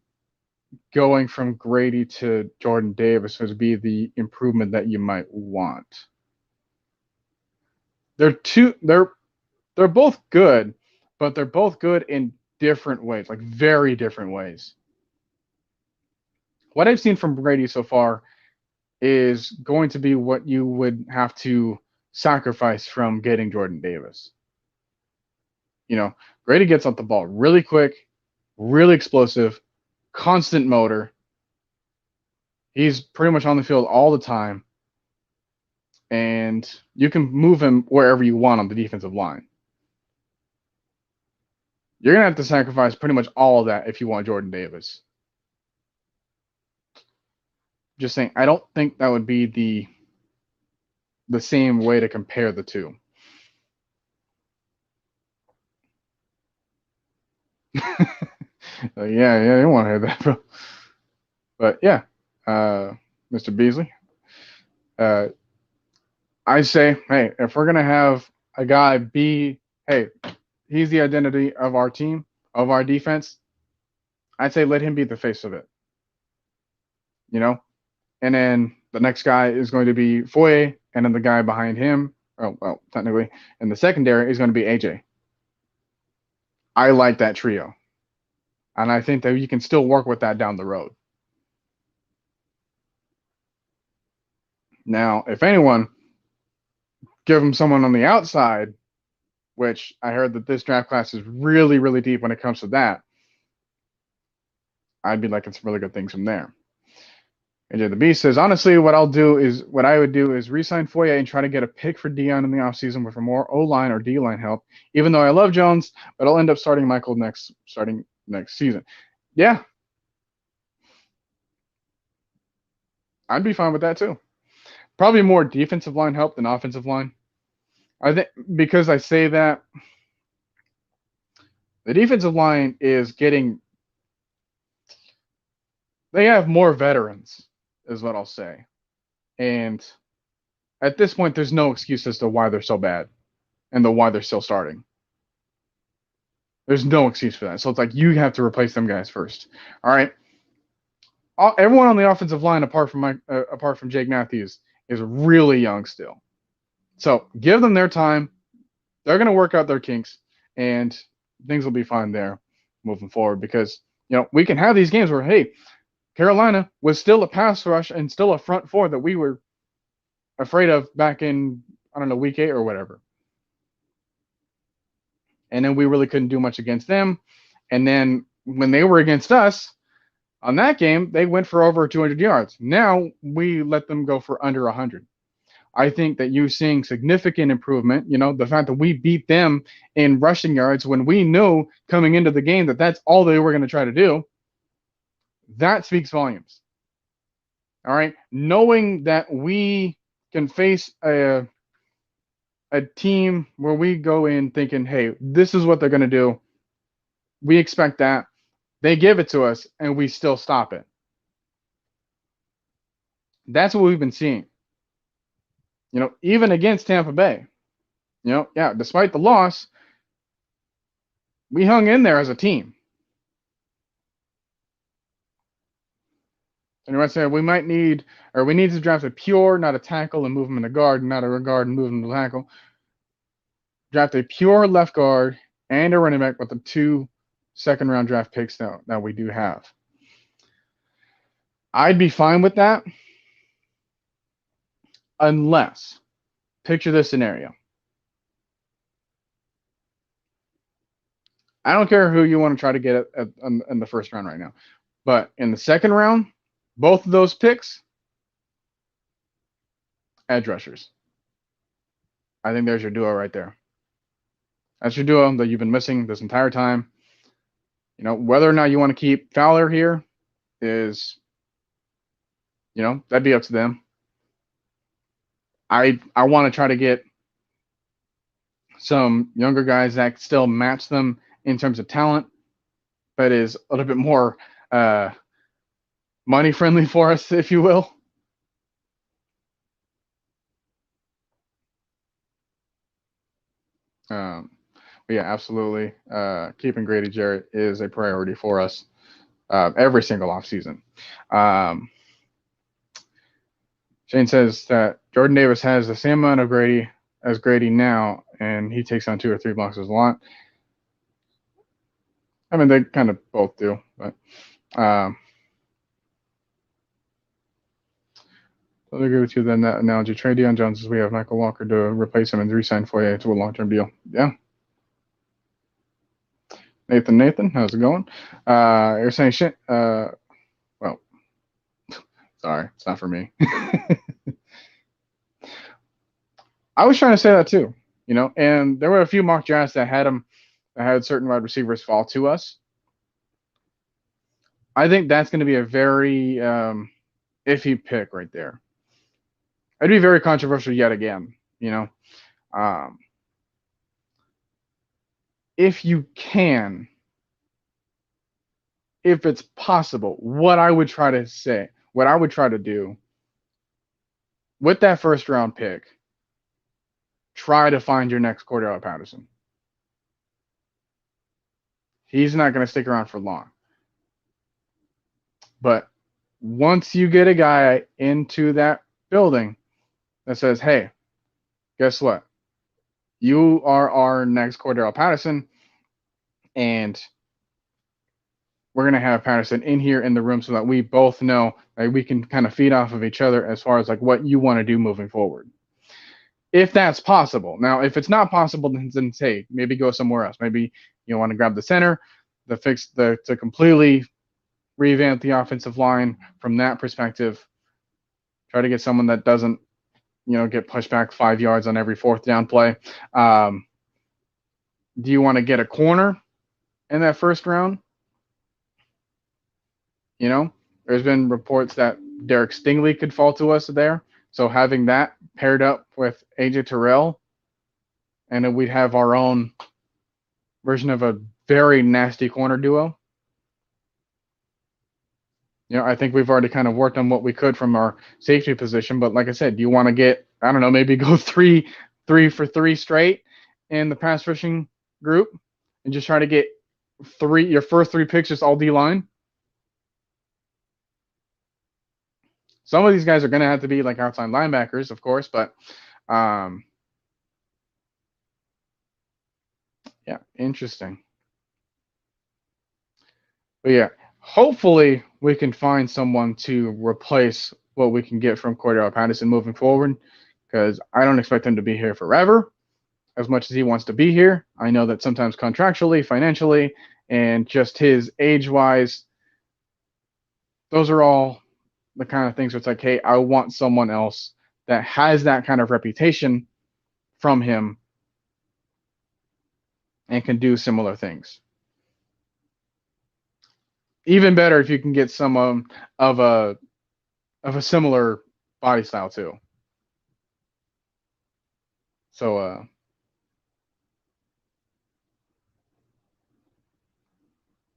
going from Grady to Jordan Davis would be the improvement that you might want. They're both good, but they're both good in different ways, like very different ways. What I've seen from Grady so far is going to be what you would have to sacrifice from getting Jordan Davis. Grady gets off the ball really quick, really explosive, constant motor. He's pretty much on the field all the time. And you can move him wherever you want on the defensive line. You're going to have to sacrifice pretty much all of that if you want Jordan Davis. Just saying, I don't think that would be the same way to compare the two. Yeah, you don't want to hear that, bro. But yeah, Mr. Beasley, I say, hey, if we're gonna have a guy be, hey, he's the identity of our team, of our defense, I'd say let him be the face of it. And then the next guy is going to be Foye, and then the guy behind him, technically, in the secondary is going to be AJ. I like that trio. And I think that you can still work with that down the road. Now, if anyone, give him someone on the outside, which I heard that this draft class is really, really deep when it comes to that. I'd be liking some really good things from there. AJ the Beast says, honestly, what I would do is re-sign Foye and try to get a pick for Deion in the offseason with more O-line or D-line help. Even though I love Jones, but I'll end up starting Mykal starting next season. Yeah. I'd be fine with that too. Probably more defensive line help than offensive line. I think because I say that the defensive line is getting, they have more veterans, is what I'll say. And at this point, there's no excuse as to why they're so bad and why they're still starting. There's no excuse for that. So it's like you have to replace them guys first. All right. Everyone on the offensive line, apart from Jake Matthews, is really young still. So give them their time. They're going to work out their kinks, and things will be fine there moving forward. Because we can have these games where, hey, Carolina was still a pass rush and still a front four that we were afraid of back in, I don't know, week 8 or whatever. And then we really couldn't do much against them. And then when they were against us on that game, they went for over 200 yards. Now we let them go for under 100. I think that you're seeing significant improvement. The fact that we beat them in rushing yards when we knew coming into the game that that's all they were going to try to do, that speaks volumes. All right. Knowing that we can face a team where we go in thinking, hey, this is what they're going to do. We expect that. They give it to us, and we still stop it. That's what we've been seeing. Even against Tampa Bay. Despite the loss, we hung in there as a team. And you might say we need to draft a pure, not a tackle, and move him in the guard, not a guard and move him to the tackle. Draft a pure left guard and a running back with the 2 second-round draft picks that we do have. I'd be fine with that, unless, picture this scenario. I don't care who you want to try to get in the first round right now, but in the second round, both of those picks, edge rushers. I think there's your duo right there. That's your duo that you've been missing this entire time. Whether or not you want to keep Fowler here is, that'd be up to them. I want to try to get some younger guys that still match them in terms of talent, but is a little bit more money friendly for us, if you will. But yeah, absolutely. Keeping Grady Jarrett is a priority for us every single offseason. Shane says that Jordan Davis has the same amount of Grady as Grady now, and he takes on 2 or 3 blocks a lot. I mean, they kind of both do, but I agree with you then that analogy. Trade Deion Jones as we have Mykal Walker to replace him and re-sign Foye to a long-term deal. Yeah. Nathan, how's it going? You're saying shit. Well, sorry, it's not for me. I was trying to say that too, and there were a few mock drafts that had certain wide receivers fall to us. I think that's going to be a very iffy pick right there. It'd be very controversial yet again, if you can, if it's possible, what I would try to do with that first round pick, try to find your next Cordell Patterson. He's not going to stick around for long. But once you get a guy into that building that says, hey, guess what? You are our next Cordell Patterson, and we're going to have Patterson in here in the room so that we both know that we can kind of feed off of each other as far as like what you want to do moving forward. if that's possible. Now, if it's not possible, then say maybe go somewhere else. Maybe you want to grab the center, to completely revamp the offensive line from that perspective. Try to get someone that doesn't, get pushed back 5 yards on every fourth down play. Do you want to get a corner in that first round? There's been reports that Derek Stingley could fall to us there. So having that paired up with AJ Terrell, and then we'd have our own version of a very nasty corner duo. I think we've already kind of worked on what we could from our safety position. But like I said, do you want to get, I don't know, maybe go three for three straight in the pass rushing group and just try to get your first 3 picks just all D-line? Some of these guys are going to have to be like outside linebackers, of course, but yeah, interesting. But yeah, hopefully we can find someone to replace what we can get from Cordell Patterson moving forward, because I don't expect him to be here forever as much as he wants to be here. I know that sometimes contractually, financially, and just his age-wise, those are all the kind of things where it's like, hey, I want someone else that has that kind of reputation from him and can do similar things. Even better if you can get someone of a similar body style too. So let's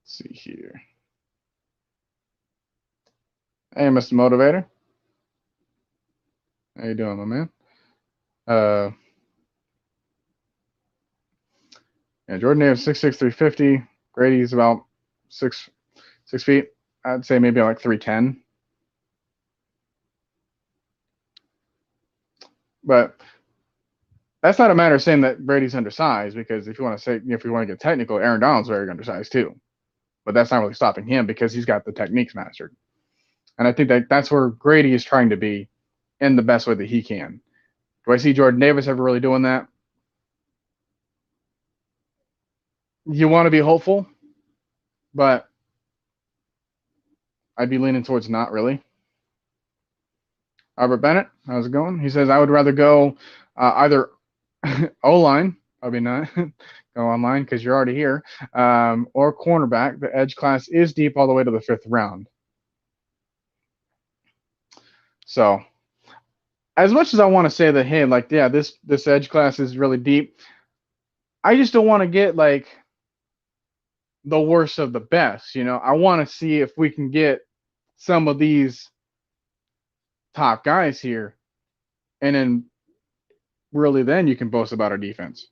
see here. Hey, Mr. Motivator. How you doing, my man? Yeah, Jordan Davis 6'6", 350. Grady's about 6 feet. I'd say maybe like 310. But that's not a matter of saying that Brady's undersized, because if you want to get technical, Aaron Donald's very undersized too. But that's not really stopping him because he's got the techniques mastered. And I think that's where Grady is trying to be in the best way that he can. Do I see Jordan Davis ever really doing that? You want to be hopeful, but I'd be leaning towards not really. Albert Bennett, how's it going? He says, I would rather go either O-line, probably not, go online because you're already here, or cornerback. The edge class is deep all the way to the 5th round. So as much as I want to say that, hey, like, yeah, this edge class is really deep, I just don't want to get like the worst of the best. I want to see if we can get some of these top guys here, and then really then you can boast about our defense.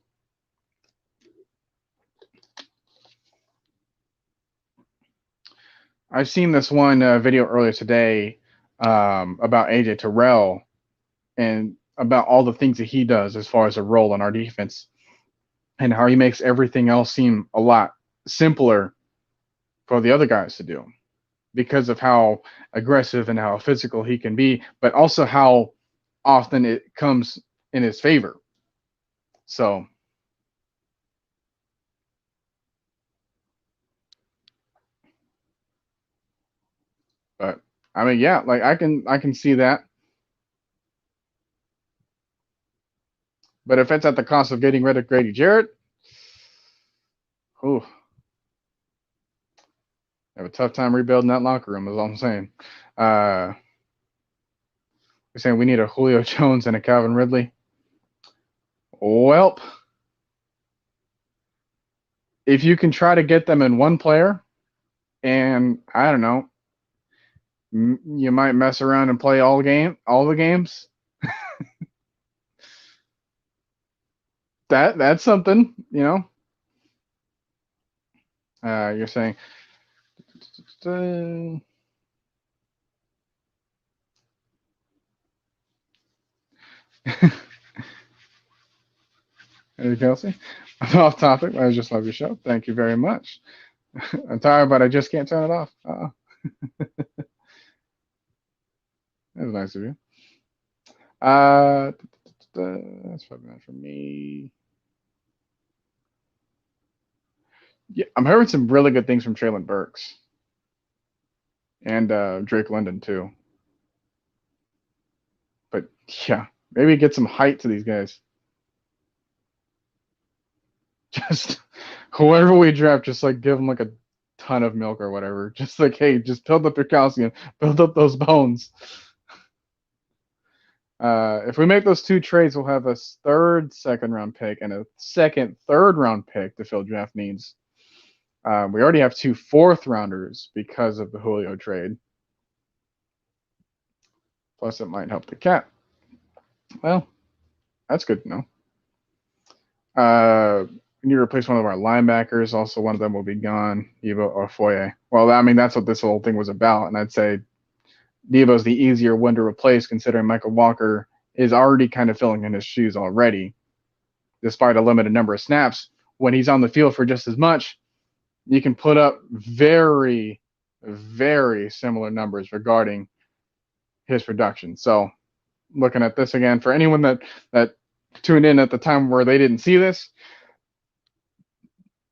I've seen this one video earlier today about AJ Terrell and about all the things that he does as far as a role in our defense, and how he makes everything else seem a lot simpler for the other guys to do because of how aggressive and how physical he can be, but also how often it comes in his favor. So but I mean, yeah, like I can see that. But if it's at the cost of getting rid of Grady Jarrett, ooh, I have a tough time rebuilding that locker room, is all I'm saying. We're saying we need a Julio Jones and a Calvin Ridley. Well, if you can try to get them in one player, and I don't know, you might mess around and play all the games. That's something, You're saying. Hey, Kelsey. I'm off topic. I just love your show. Thank you very much. I'm tired, but I just can't turn it off. That was nice of you. That's probably not for me. Yeah, I'm hearing some really good things from Traylon Burks and Drake London too. But yeah, maybe get some height to these guys. Just whoever we draft, just like give them like a ton of milk or whatever. Just like, hey, just build up your calcium, build up those bones. If we make those 2 trades, we'll have a third second-round pick and a second third-round pick to fill draft needs. We already have 2 fourth-rounders because of the Julio trade. Plus, it might help the cap. Well, that's good to know. We need to replace one of our linebackers. Also, one of them will be gone, Evo or Foye. Well, I mean, that's what this whole thing was about. And I'd say Devo's the easier one to replace, considering Mykal Walker is already kind of filling in his shoes already, despite a limited number of snaps. When he's on the field for just as much, you can put up very, very similar numbers regarding his production. So, looking at this again, for anyone that tuned in at the time where they didn't see this,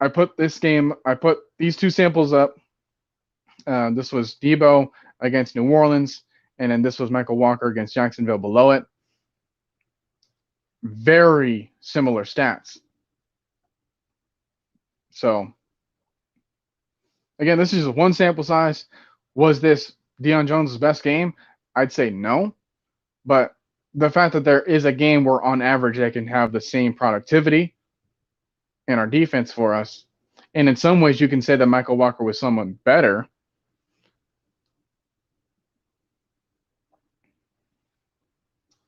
I put these 2 samples up. This was Debo against New Orleans, and then this was Mykal Walker against Jacksonville below it. Very similar stats. So, again, this is just one sample size. Was this Deion Jones' best game? I'd say no. But the fact that there is a game where, on average, they can have the same productivity in our defense for us, and in some ways, you can say that Mykal Walker was someone better.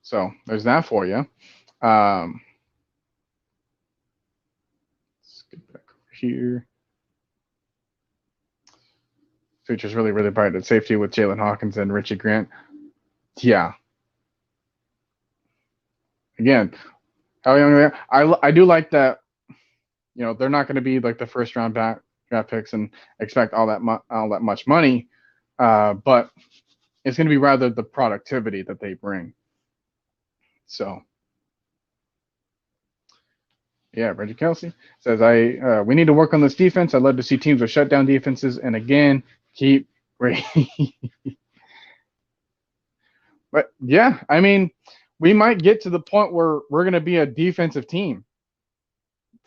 So there's that for you. Let's get back over here. Future's really, really bright at safety with Jalen Hawkins and Richie Grant. Yeah. Again, how young they are. I do like that. You know, they're not going to be like the first round draft picks and expect all that much money, but it's going to be rather the productivity that they bring. So, yeah, Reggie Kelsey says, we need to work on this defense. I'd love to see teams with shutdown defenses, and again, keep But yeah, I mean, we might get to the point where we're going to be a defensive team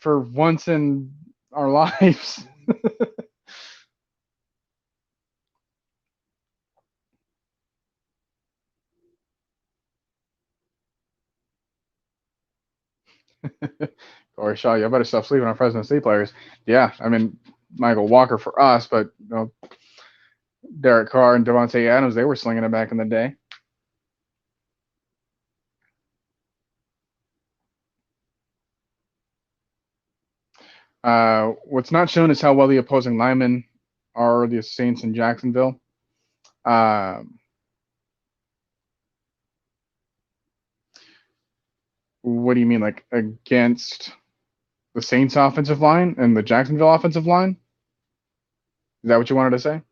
for once in our lives. Corey Shaw, you better stop sleeping on Fresno State players. Yeah, I mean, Mykal Walker for us, but you know, Derek Carr and Devontae Adams, they were slinging it back in the day. What's not shown is how well the opposing linemen are the Saints in Jacksonville. What do you mean, like against the Saints offensive line and the Jacksonville offensive line? Is that what you wanted to say?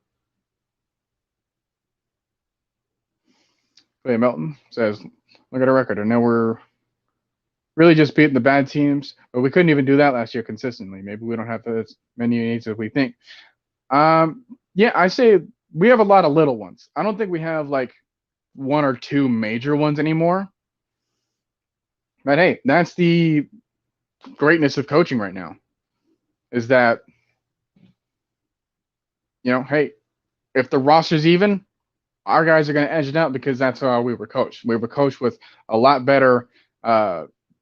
William Melton says, look at our record. I know we're really just beating the bad teams, but we couldn't even do that last year consistently. Maybe we don't have as many needs as we think. Yeah, I say we have a lot of little ones. I don't think we have like 1 or 2 major ones anymore. But hey, that's the greatness of coaching right now, is that, you know, hey, if the roster's even, our guys are going to edge it out because that's how we were coached. We were coached with a lot better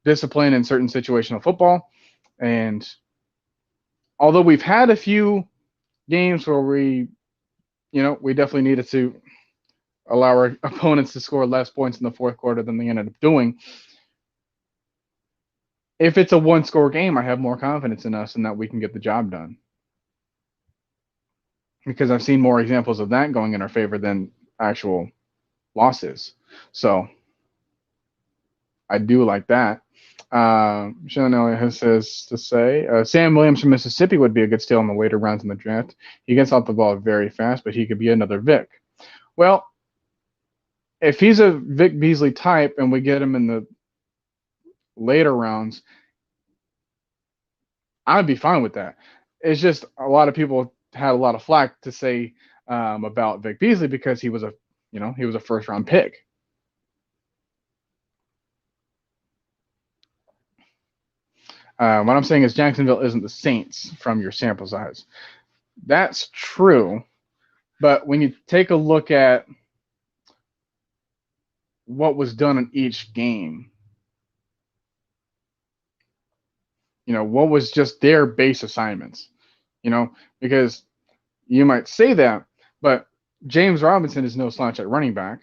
discipline in certain situational football. And although we've had a few games where we definitely needed to allow our opponents to score less points in the fourth quarter than they ended up doing. If it's a 1-score game, I have more confidence in us and that we can get the job done. Because I've seen more examples of that going in our favor than actual losses. I do like that. Sean Elliott says to say, Sam Williams from Mississippi would be a good steal in the later rounds in the draft. He gets off the ball very fast, but he could be another Vic. Well, if he's a Vic Beasley type and we get him in the later rounds, I'd be fine with that. It's just a lot of people had a lot of flack to say about Vic Beasley because he was a first round pick. What I'm saying is Jacksonville isn't the Saints from your sample size. That's true, but when you take a look at what was done in each game, what was just their base assignments, because you might say that, but James Robinson is no slouch at running back.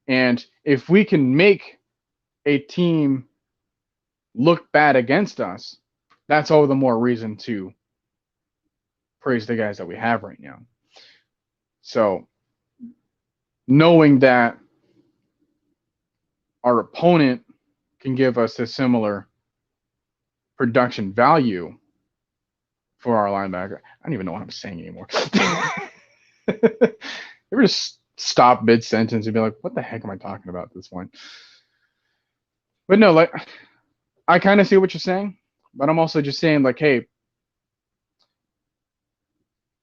And if we can make a team look bad against us, that's all the more reason to praise the guys that we have right now. So knowing that our opponent can give us a similar production value for our linebacker. I don't even know what I'm saying anymore. Ever just stop mid-sentence and be like, what the heck am I talking about at this point? But no, like, I kind of see what you're saying, but I'm also just saying, like, hey,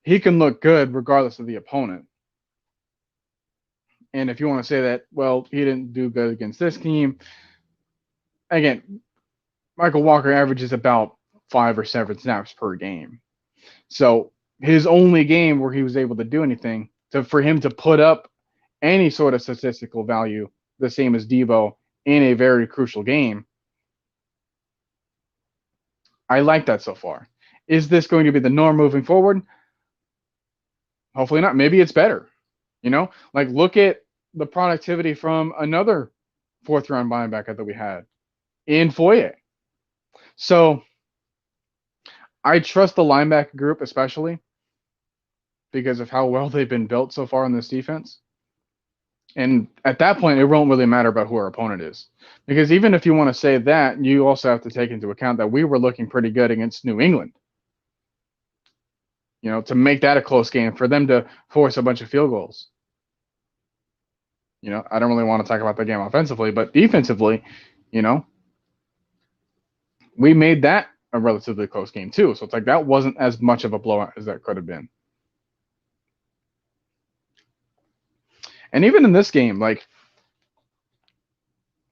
he can look good regardless of the opponent. And if you want to say that, well, he didn't do good against this team, again, Mykal Walker averages about 5 or 7 snaps per game. So his only game where he was able to do anything, for him to put up any sort of statistical value, the same as Deebo, in a very crucial game, I like that so far. Is this going to be the norm moving forward? Hopefully not. Maybe it's better. Like, look at the productivity from another 4th-round linebacker that we had in Foye. So I trust the linebacker group, especially because of how well they've been built so far in this defense. And at that point, it won't really matter about who our opponent is. Because even if you want to say that, you also have to take into account that we were looking pretty good against New England. To make that a close game, for them to force a bunch of field goals. I don't really want to talk about the game offensively, but defensively, we made that a relatively close game too. So it's like that wasn't as much of a blowout as that could have been. And even in this game, like,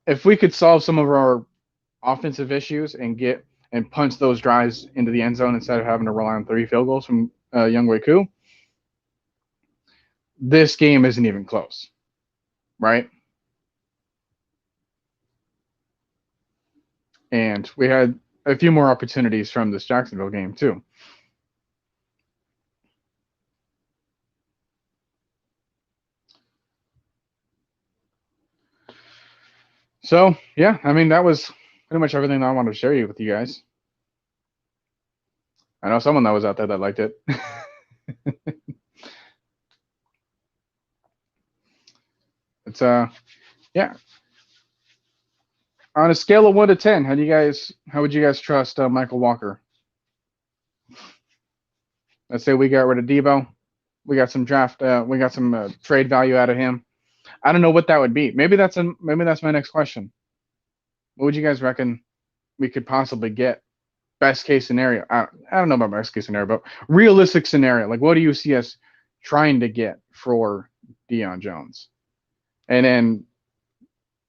if we could solve some of our offensive issues and punch those drives into the end zone instead of having to rely on 3 field goals from Younghoe Koo, this game isn't even close, right? And we had a few more opportunities from this Jacksonville game too. So, yeah, I mean, that was pretty much everything I wanted to share with you guys. I know someone that was out there that liked it. It's yeah. On a scale of 1 to 10, how would you guys trust Mykal Walker? Let's say we got rid of Deebo, we got some trade value out of him. I don't know what that would be. Maybe that's my next question. What would you guys reckon we could possibly get? Best case scenario. I don't know about best case scenario, but realistic scenario. Like, what do you see us trying to get for Deion Jones? And then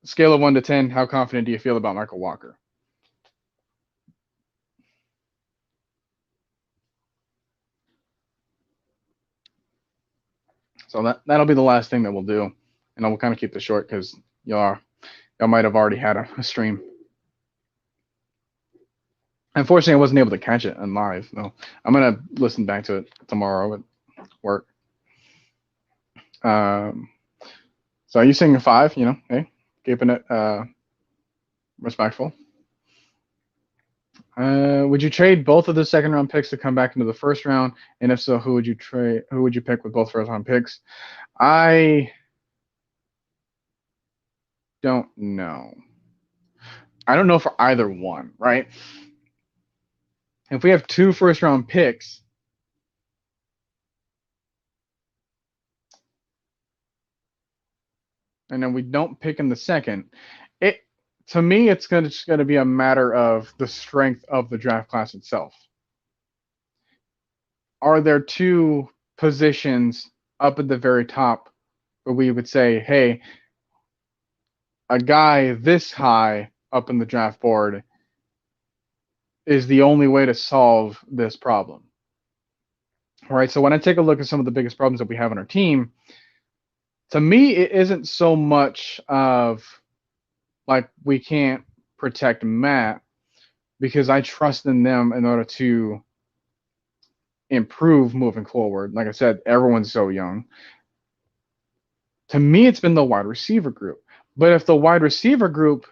scale of 1 to 10, how confident do you feel about Mykal Walker? So that'll be the last thing that we'll do, and I will kind of keep this short because y'all might have already had a stream. Unfortunately, I wasn't able to catch it on live, though. I'm gonna listen back to it tomorrow at work. So are you saying a 5? Hey, keeping it respectful. Would you trade both of the 2nd-round picks to come back into the 1st round? And if so, who would you trade? Who would you pick with both 1st-round picks? I don't know. I don't know for either one, right? If we have 2 1st-round picks, and then we don't pick in the 2nd, to me, it's just going to be a matter of the strength of the draft class itself. Are there two positions up at the very top where we would say, hey, a guy this high up in the draft board is the only way to solve this problem? All right. So when I take a look at some of the biggest problems that we have on our team, to me, it isn't so much of like we can't protect Matt because I trust in them in order to improve moving forward. Like I said, everyone's so young. To me, it's been the wide receiver group. But if the wide receiver group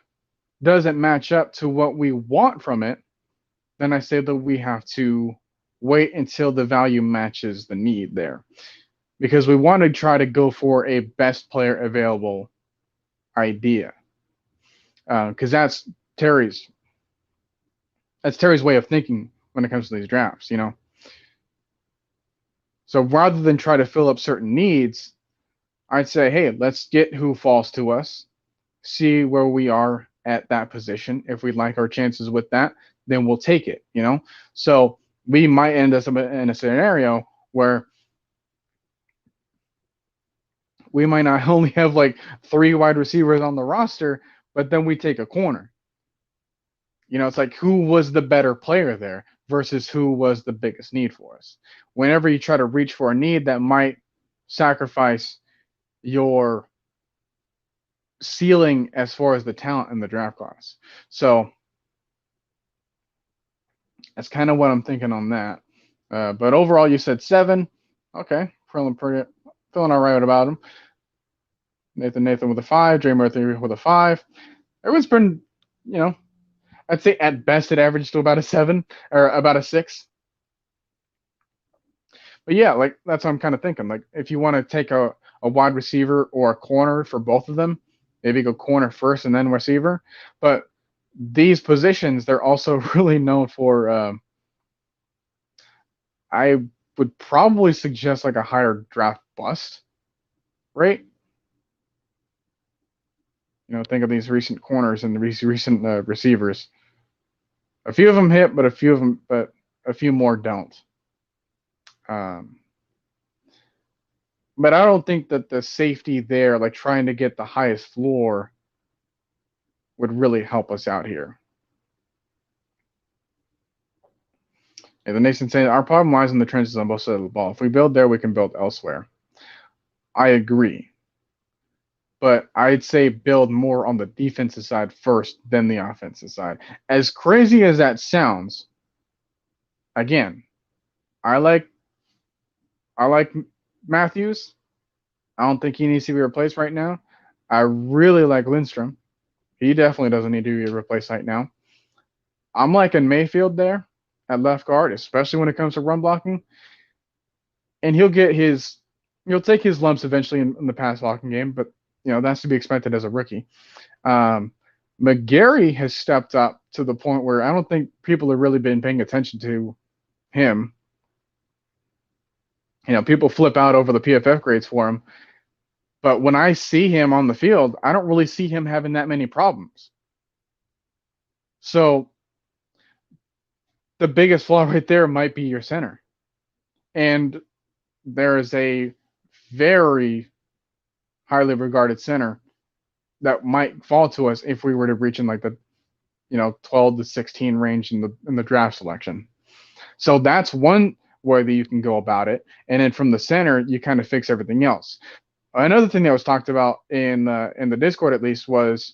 doesn't match up to what we want from it, then I say that we have to wait until the value matches the need there. Because we want to try to go for a best player available idea. Because that's Terry's way of thinking when it comes to these drafts, you know. So rather than try to fill up certain needs, I'd say, hey, let's get who falls to us, see where we are at that position. If we like our chances with that, then we'll take it, you know? So we might end up in a scenario where we might not only have like 3 wide receivers on the roster, but then we take a corner. You know, it's like who was the better player there versus who was the biggest need for us. Whenever you try to reach for a need that might sacrifice your ceiling as far as the talent in the draft class. So that's kind of what I'm thinking on that. But overall, you said 7. Okay, feeling all right about him. Nathan with a 5. Dre Murphy with a 5. Everyone's been, you know, I'd say at best it averaged to about a 7 or about a 6. But yeah, like that's what I'm kind of thinking. Like if you want to take a wide receiver or a corner for both of them, maybe go corner first and then receiver. But these positions, they're also really known for. I would probably suggest like a higher draft bust rate. You know, think of these recent corners and these recent receivers. A few of them hit, but a few more don't. But I don't think that the safety there, like trying to get the highest floor, would really help us out here. Yeah, the nation saying our problem lies in the trenches on both sides of the ball. If we build there, we can build elsewhere. I agree. But I'd say build more on the defensive side first, then the offensive side. As crazy as that sounds, again, I like Matthews. I don't think he needs to be replaced right now. I really like Lindstrom. He definitely doesn't need to be replaced right now. I'm liking Mayfield there at left guard, especially when it comes to run blocking. And he'll take his lumps eventually in the pass blocking game, but you know that's to be expected as a rookie. McGarry has stepped up to the point where I don't think people have really been paying attention to him. You know, people flip out over the PFF grades for him, but when I see him on the field, I don't really see him having that many problems. So the biggest flaw right there might be your center. And there is a very highly regarded center that might fall to us if we were to reach in like the 12 to 16 range in the draft selection. So that's one way that you can go about it. And then from the center, you kind of fix everything else. Another thing that was talked about in the Discord at least was,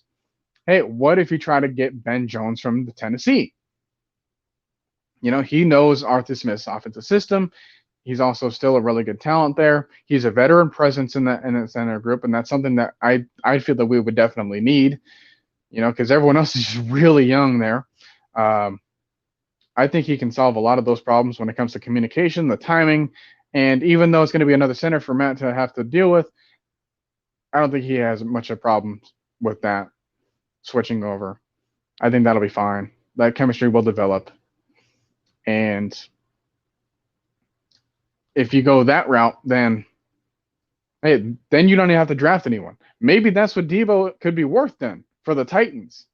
hey, what if you try to get Ben Jones from the Tennessee? You know, he knows Arthur Smith's offensive system. He's also still a really good talent there. He's a veteran presence in the center group, and that's something that I feel that we would definitely need. You know, because everyone else is just really young there. I think he can solve a lot of those problems when it comes to communication, the timing, and even though it's going to be another center for Matt to have to deal with, I don't think he has much of a problem with that switching over. I think that'll be fine. That chemistry will develop. And if you go that route, then you don't even have to draft anyone. Maybe that's what Deebo could be worth then for the Titans.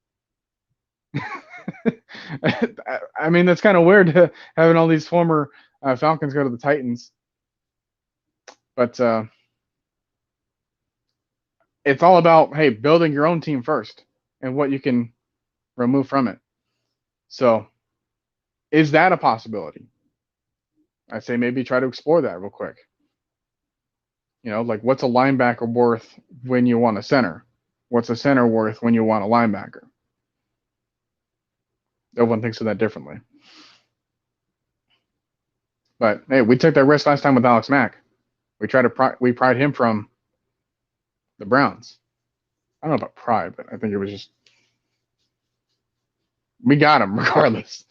I mean, that's kind of weird having all these former Falcons go to the Titans, but it's all about, hey, building your own team first and what you can remove from it. So, is that a possibility? I say maybe try to explore that real quick. Like what's a linebacker worth when you want a center? What's a center worth when you want a linebacker? Everyone thinks of that differently. But hey, we took that risk last time with Alex Mack. We pried him from the Browns. I don't know about pride, but I think it was just we got him regardless.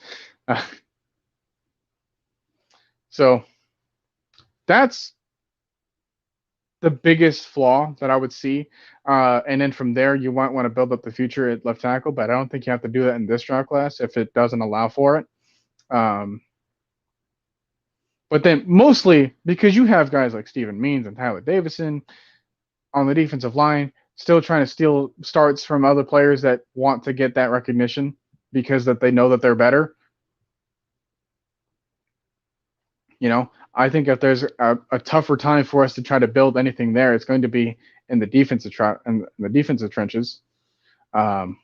So that's the biggest flaw that I would see. And then from there, you might want to build up the future at left tackle, but I don't think you have to do that in this draft class if it doesn't allow for it. But then mostly because you have guys like Steven Means and Tyler Davison on the defensive line still trying to steal starts from other players that want to get that recognition because that they know that they're better. I think if there's a tougher time for us to try to build anything there, it's going to be in the defensive trenches. And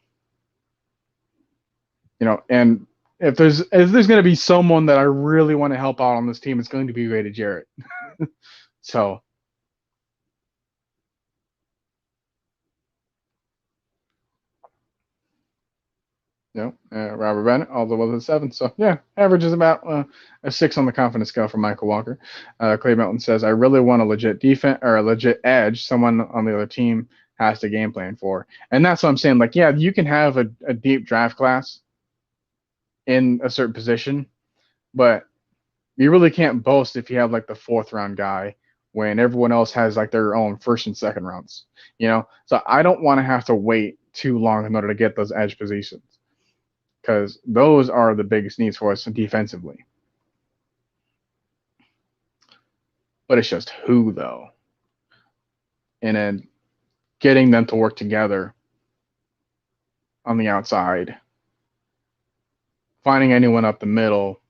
if there's going to be someone that I really want to help out on this team, it's going to be Grady Jarrett. So. Robert Bennett, all the way to 7. So, yeah, average is about a 6 on the confidence scale for Mykal Walker. Clay Melton says, I really want a legit defense or a legit edge someone on the other team has to game plan for. And that's what I'm saying. Like, yeah, you can have a deep draft class in a certain position, but you really can't boast if you have, like, the 4th-round guy when everyone else has, like, their own 1st and 2nd rounds. So I don't want to have to wait too long in order to get those edge positions, because those are the biggest needs for us defensively. But it's just who, though. And then getting them to work together on the outside, finding anyone up the middle.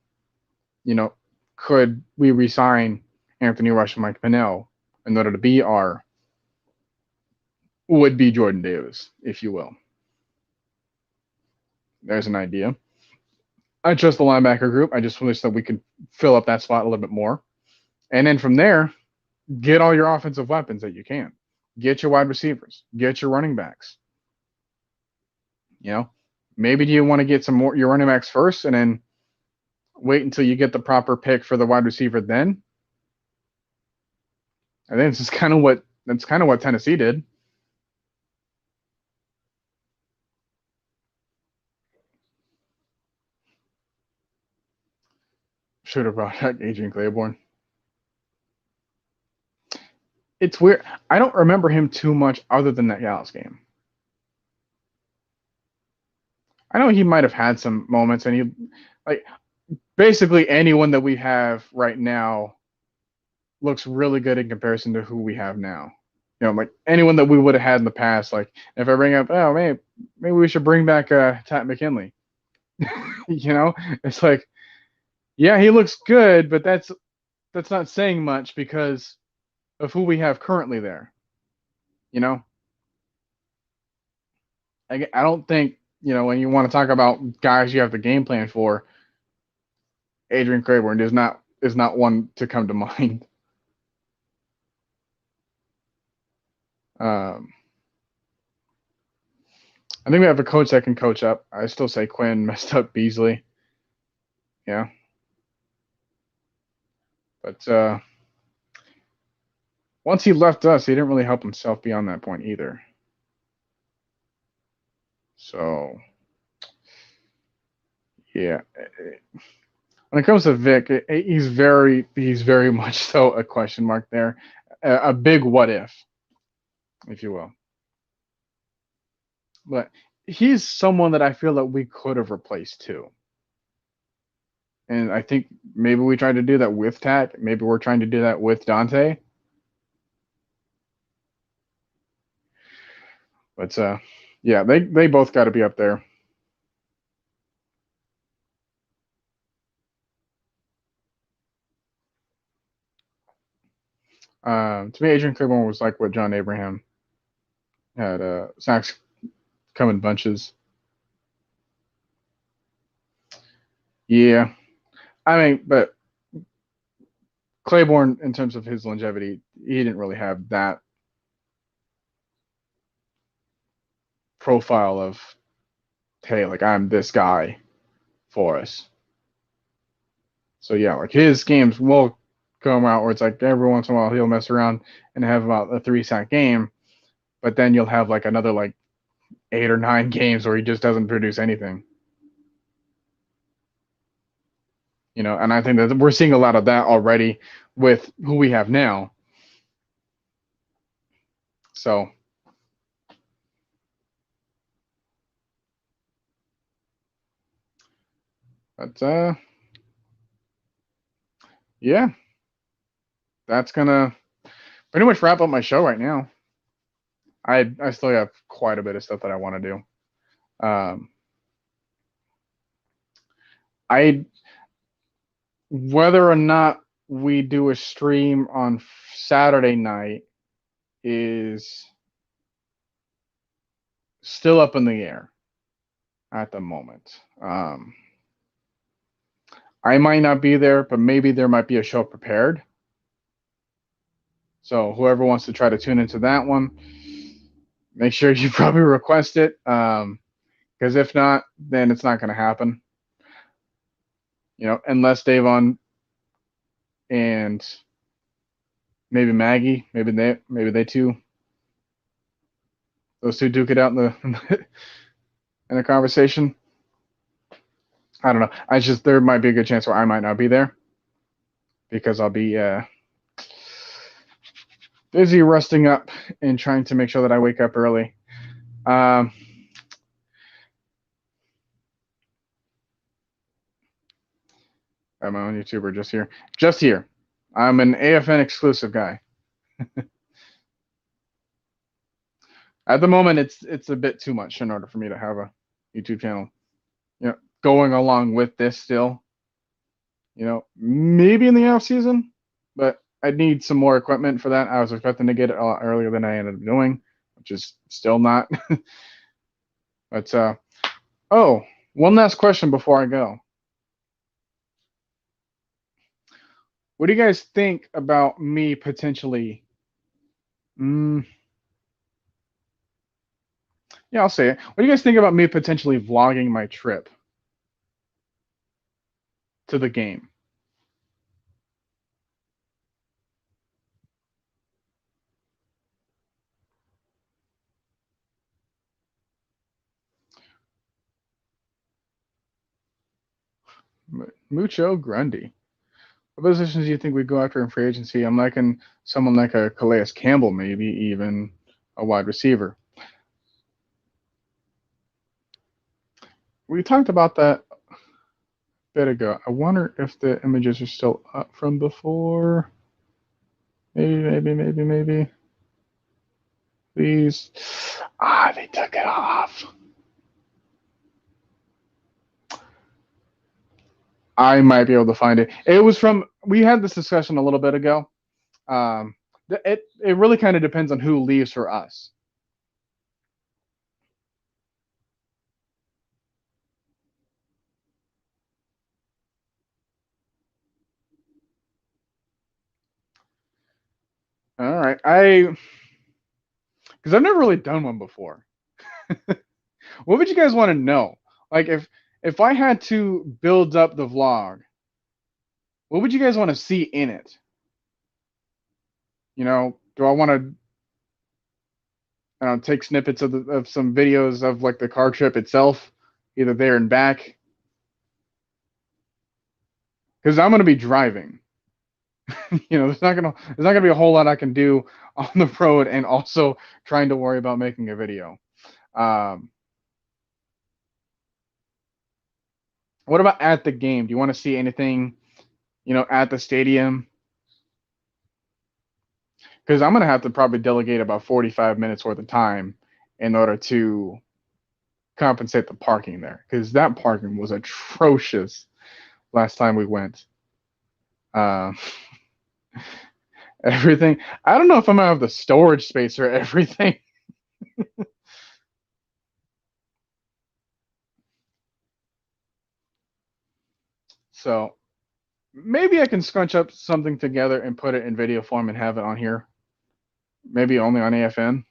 Could we resign Anthony Rush and Mike Pinnell in order to be our would-be Jordan Davis, if you will? There's an idea. I trust the linebacker group. I just wish that we could fill up that spot a little bit more. And then from there, get all your offensive weapons that you can. Get your wide receivers. Get your running backs. Maybe do you want to get some more your running backs first and then wait until you get the proper pick for the wide receiver then? I think that's kind of what Tennessee did. Should have brought back Adrian Claiborne. It's weird. I don't remember him too much other than that Dallas game. I know he might have had some moments, and basically anyone that we have right now looks really good in comparison to who we have now. Like anyone that we would have had in the past. Like if I bring up, oh, maybe we should bring back Pat McKinley. It's like, yeah, he looks good, but that's not saying much because of who we have currently there. I don't think, when you want to talk about guys you have the game plan for, Adrian Claiborne is not one to come to mind. I think we have a coach that can coach up. I still say Quinn messed up Beasley. Yeah. But once he left us, he didn't really help himself beyond that point either. So, yeah. When it comes to Vic, he's very much so a question mark there. A big what if you will. But he's someone that I feel that we could have replaced too. And I think maybe we tried to do that with Tack. Maybe we're trying to do that with Dante. But yeah, they both got to be up there. To me, Adrian Claiborne was like what John Abraham had. Sacks come in bunches. Yeah, I mean, but Claiborne, in terms of his longevity, he didn't really have that profile of, hey, like I'm this guy for us. So yeah, like his games will come out where it's like every once in a while he'll mess around and have about a 3 sack game, but then you'll have like another like 8 or 9 games where he just doesn't produce anything. And I think that we're seeing a lot of that already with who we have now. So, but yeah, that's gonna pretty much wrap up my show right now. I still have quite a bit of stuff that I want to do. I Whether or not we do a stream on Saturday night is still up in the air at the moment. I might not be there, but maybe there might be a show prepared. So whoever wants to try to tune into that one, make sure you probably request it. Because if not, then it's not going to happen. Unless Davon and maybe Maggie, maybe they two, those two duke it out in the conversation. I don't know. There might be a good chance where I might not be there because I'll be busy resting up and trying to make sure that I wake up early. I'm my own YouTuber just here. I'm an AFN exclusive guy. At the moment, it's a bit too much in order for me to have a YouTube channel. Going along with this still. Maybe in the off season, but I'd need some more equipment for that. I was expecting to get it a lot earlier than I ended up doing, which is still not. But one last question before I go. What do you guys think about me potentially? Yeah, I'll say it. What do you guys think about me potentially vlogging my trip to the game? Mucho Grundy. What positions do you think we go after in free agency? I'm liking someone like a Calais Campbell, maybe even a wide receiver. We talked about that a bit ago. I wonder if the images are still up from before. Maybe. Please. They took it off. I might be able to find it. We had this discussion a little bit ago. It really kind of depends on who leaves for us. All right, because I've never really done one before. What would you guys want to know? Like if I had to build up the vlog, what would you guys want to see in it? Do I want to take snippets of some videos of like the car trip itself, either there and back? Because I'm going to be driving. There's not gonna be a whole lot I can do on the road and also trying to worry about making a video. What about at the game? Do you want to see anything, at the stadium? Because I'm gonna have to probably delegate about 45 minutes worth of time in order to compensate the parking there, because that parking was atrocious last time we went. Everything. I don't know if I'm gonna have the storage space for everything. So maybe I can scrunch up something together and put it in video form and have it on here. Maybe only on AFN.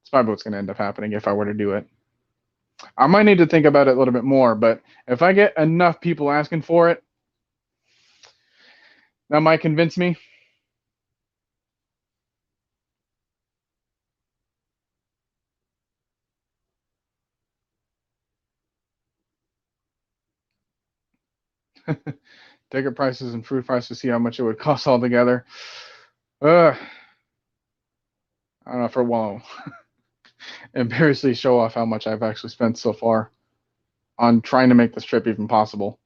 It's probably what's going to end up happening if I were to do it. I might need to think about it a little bit more, but if I get enough people asking for it, that might convince me. Ticket prices and food prices to see how much it would cost altogether. I don't know if it won't embarrassingly show off how much I've actually spent so far on trying to make this trip even possible.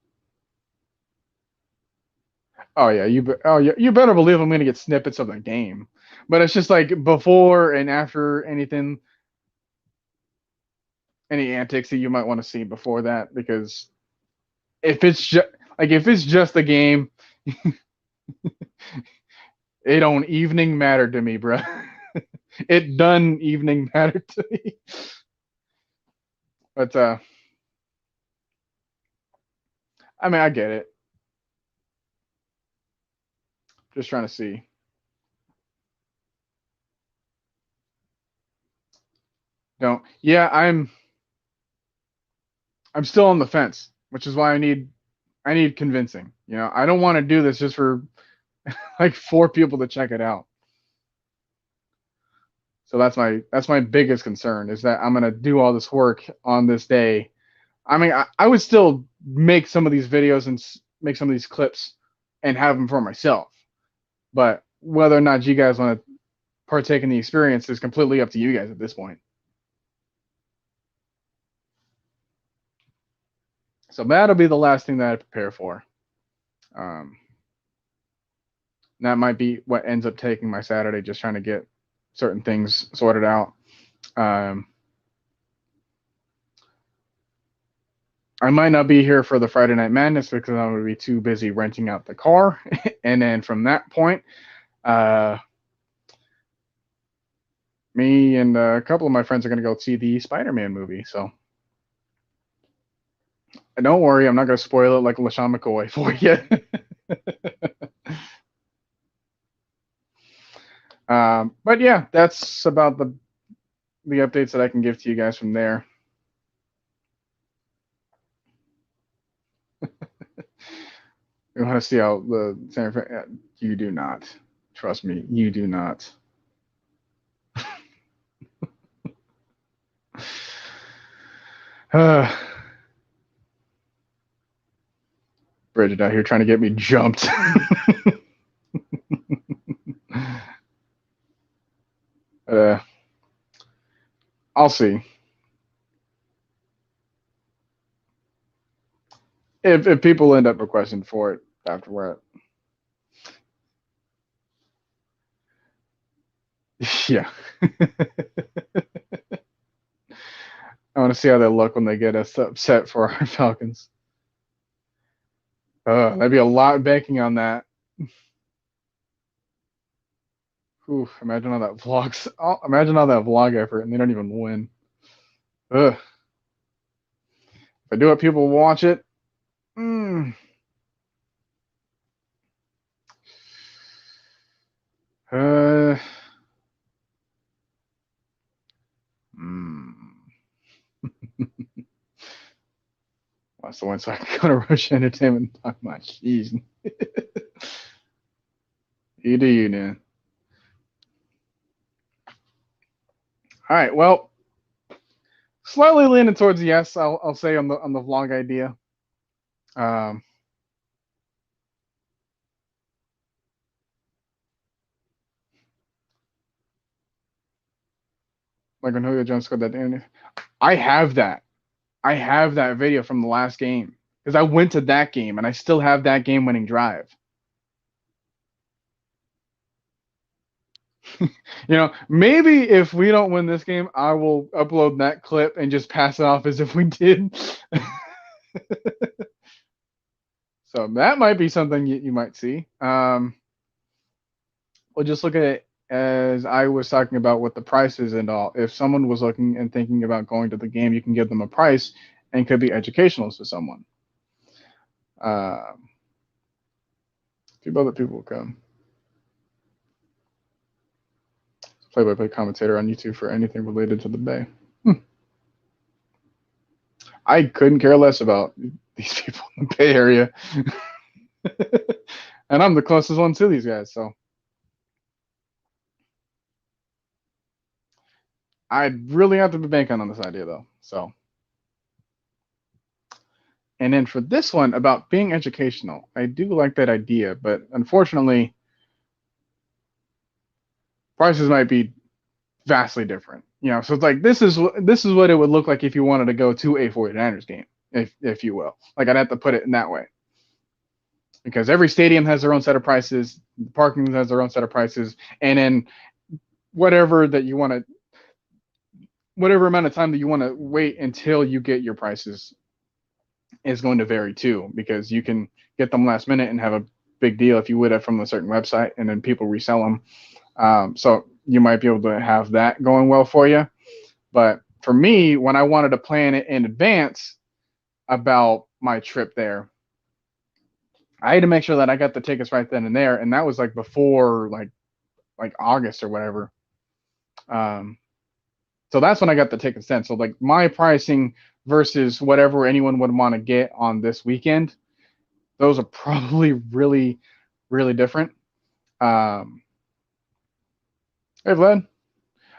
Oh yeah, you better believe I'm gonna get snippets of the game, but it's just like before and after anything, any antics that you might want to see before that, because if it's just the game, it don't evening matter to me, bruh. It done evening matter to me. But I mean, I get it. Just trying to see. Don't. Yeah, I'm still on the fence, which is why I need convincing. You know, I don't want to do this just for like 4 people to check it out. So that's my biggest concern is that I'm gonna do all this work on this day. I mean, I would still make some of these videos and make some of these clips and have them for myself, but whether or not you guys want to partake in the experience is completely up to you guys at this point. So that'll be the last thing that I prepare for. Um, that might be what ends up taking my Saturday, just trying to get certain things sorted out. I might not be here for the Friday Night Madness because I'm going to be too busy renting out the car. And then from that point, me and a couple of my friends are going to go see the Spider-Man movie. So and don't worry, I'm not going to spoil it like LaShawn McCoy for you. But yeah, that's about the updates that I can give to you guys from there. You want to see how the San Fran? You do not. Trust me, you do not. Bridget out here trying to get me jumped. I'll see. If people end up requesting for it afterward. Yeah. I want to see how they look when they get us upset for our Falcons. That'd be a lot banking on that. Ooh, imagine all that vlogs. Oh, imagine all that vlog effort and they don't even win. Ugh. If I do it, people will watch it. Mm. Mm. That's the one, so I can go to Rush Entertainment and talk my cheese. You do you, man. All right, well, slightly leaning towards yes. I'll say on the vlog idea. Like when Julio Jones scored that. I have that. I have that video from the last game because I went to that game and I still have that game-winning drive. Maybe if we don't win this game, I will upload that clip and just pass it off as if we did. So that might be something you might see. Well, just look at it as I was talking about with the prices and all. If someone was looking and thinking about going to the game, you can give them a price and could be educational to someone. A few other people will come. Play-by-play commentator on YouTube for anything related to the Bay. I couldn't care less about these people in the Bay Area. And I'm the closest one to these guys, so I'd really have to be banking on this idea, though. So, and then for this one about being educational, I do like that idea, but unfortunately, prices might be vastly different. So it's like this is what it would look like if you wanted to go to a 49ers game, if you will. Like I'd have to put it in that way. Because every stadium has their own set of prices, the parking has their own set of prices, and then whatever amount of time that you want to wait until you get your prices is going to vary too, because you can get them last minute and have a big deal if you would have from a certain website, and then people resell them. So you might be able to have that going well for you. But for me, when I wanted to plan it in advance about my trip there, I had to make sure that I got the tickets right then and there, and that was like before like August or whatever. So that's when I got the tickets then. So like my pricing versus whatever anyone would want to get on this weekend, those are probably really, really different. Hey Vlad,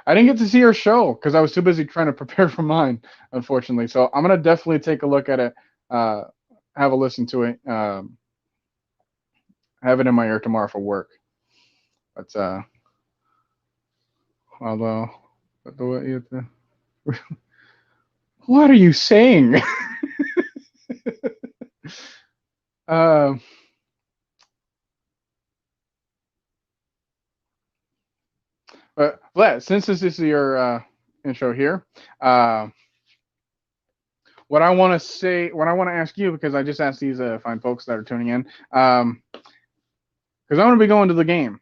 I didn't get to see your show because I was too busy trying to prepare for mine, unfortunately. So I'm gonna definitely take a look at it, have a listen to it, have it in my ear tomorrow for work. But although, what are you saying? But Vlad, since this is your intro here, what I want to ask you, because I just asked these fine folks that are tuning in, because I'm going to be going to the game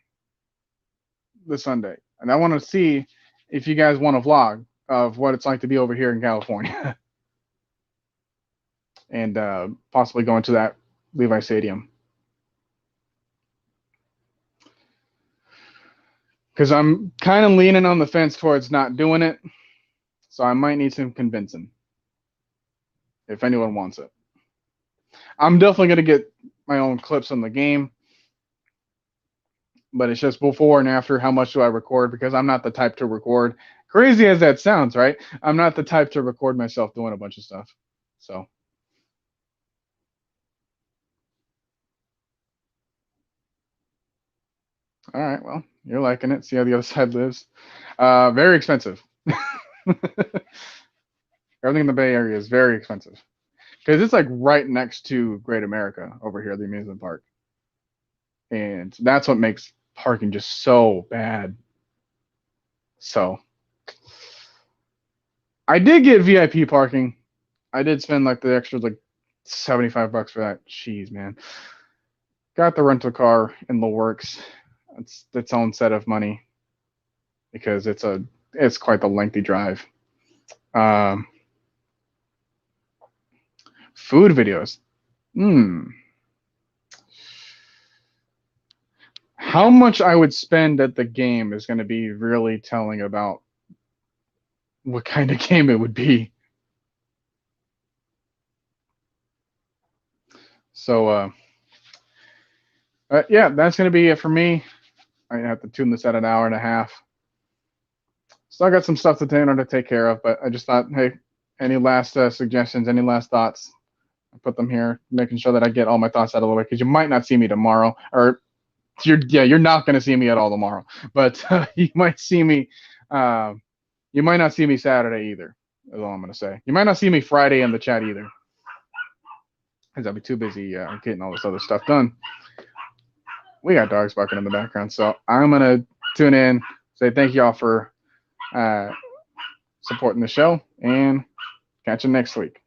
this Sunday, and I want to see if you guys want a vlog of what it's like to be over here in California, and possibly going to that Levi Stadium. Because I'm kind of leaning on the fence towards not doing it, so I might need some convincing if anyone wants it. I'm definitely going to get my own clips on the game, but it's just before and after, how much do I record, because I'm not the type to record. Crazy as that sounds, right? I'm not the type to record myself doing a bunch of stuff. So. All right, well, you're liking it. See how the other side lives. Very expensive. Everything in the Bay Area is very expensive because it's like right next to Great America over here, the amusement park. And that's what makes parking just so bad. So I did get VIP parking. I did spend like the extra like $75 for that. Jeez, man. Got the rental car in the works. It's its own set of money because it's quite the lengthy drive. Food videos. How much I would spend at the game is going to be really telling about what kind of game it would be. So, yeah, that's going to be it for me. I have to tune this at an hour and a half. Still got some stuff to take care of, but I just thought, hey, any last suggestions, any last thoughts? I put them here, making sure that I get all my thoughts out of the way, because you might not see me tomorrow, or you're not going to see me at all tomorrow, but you might see me. You might not see me Saturday either. Is all I'm going to say. You might not see me Friday in the chat either, because I'll be too busy getting all this other stuff done. We got dogs barking in the background, so I'm going to tune in, say thank you all for supporting the show, and catch you next week.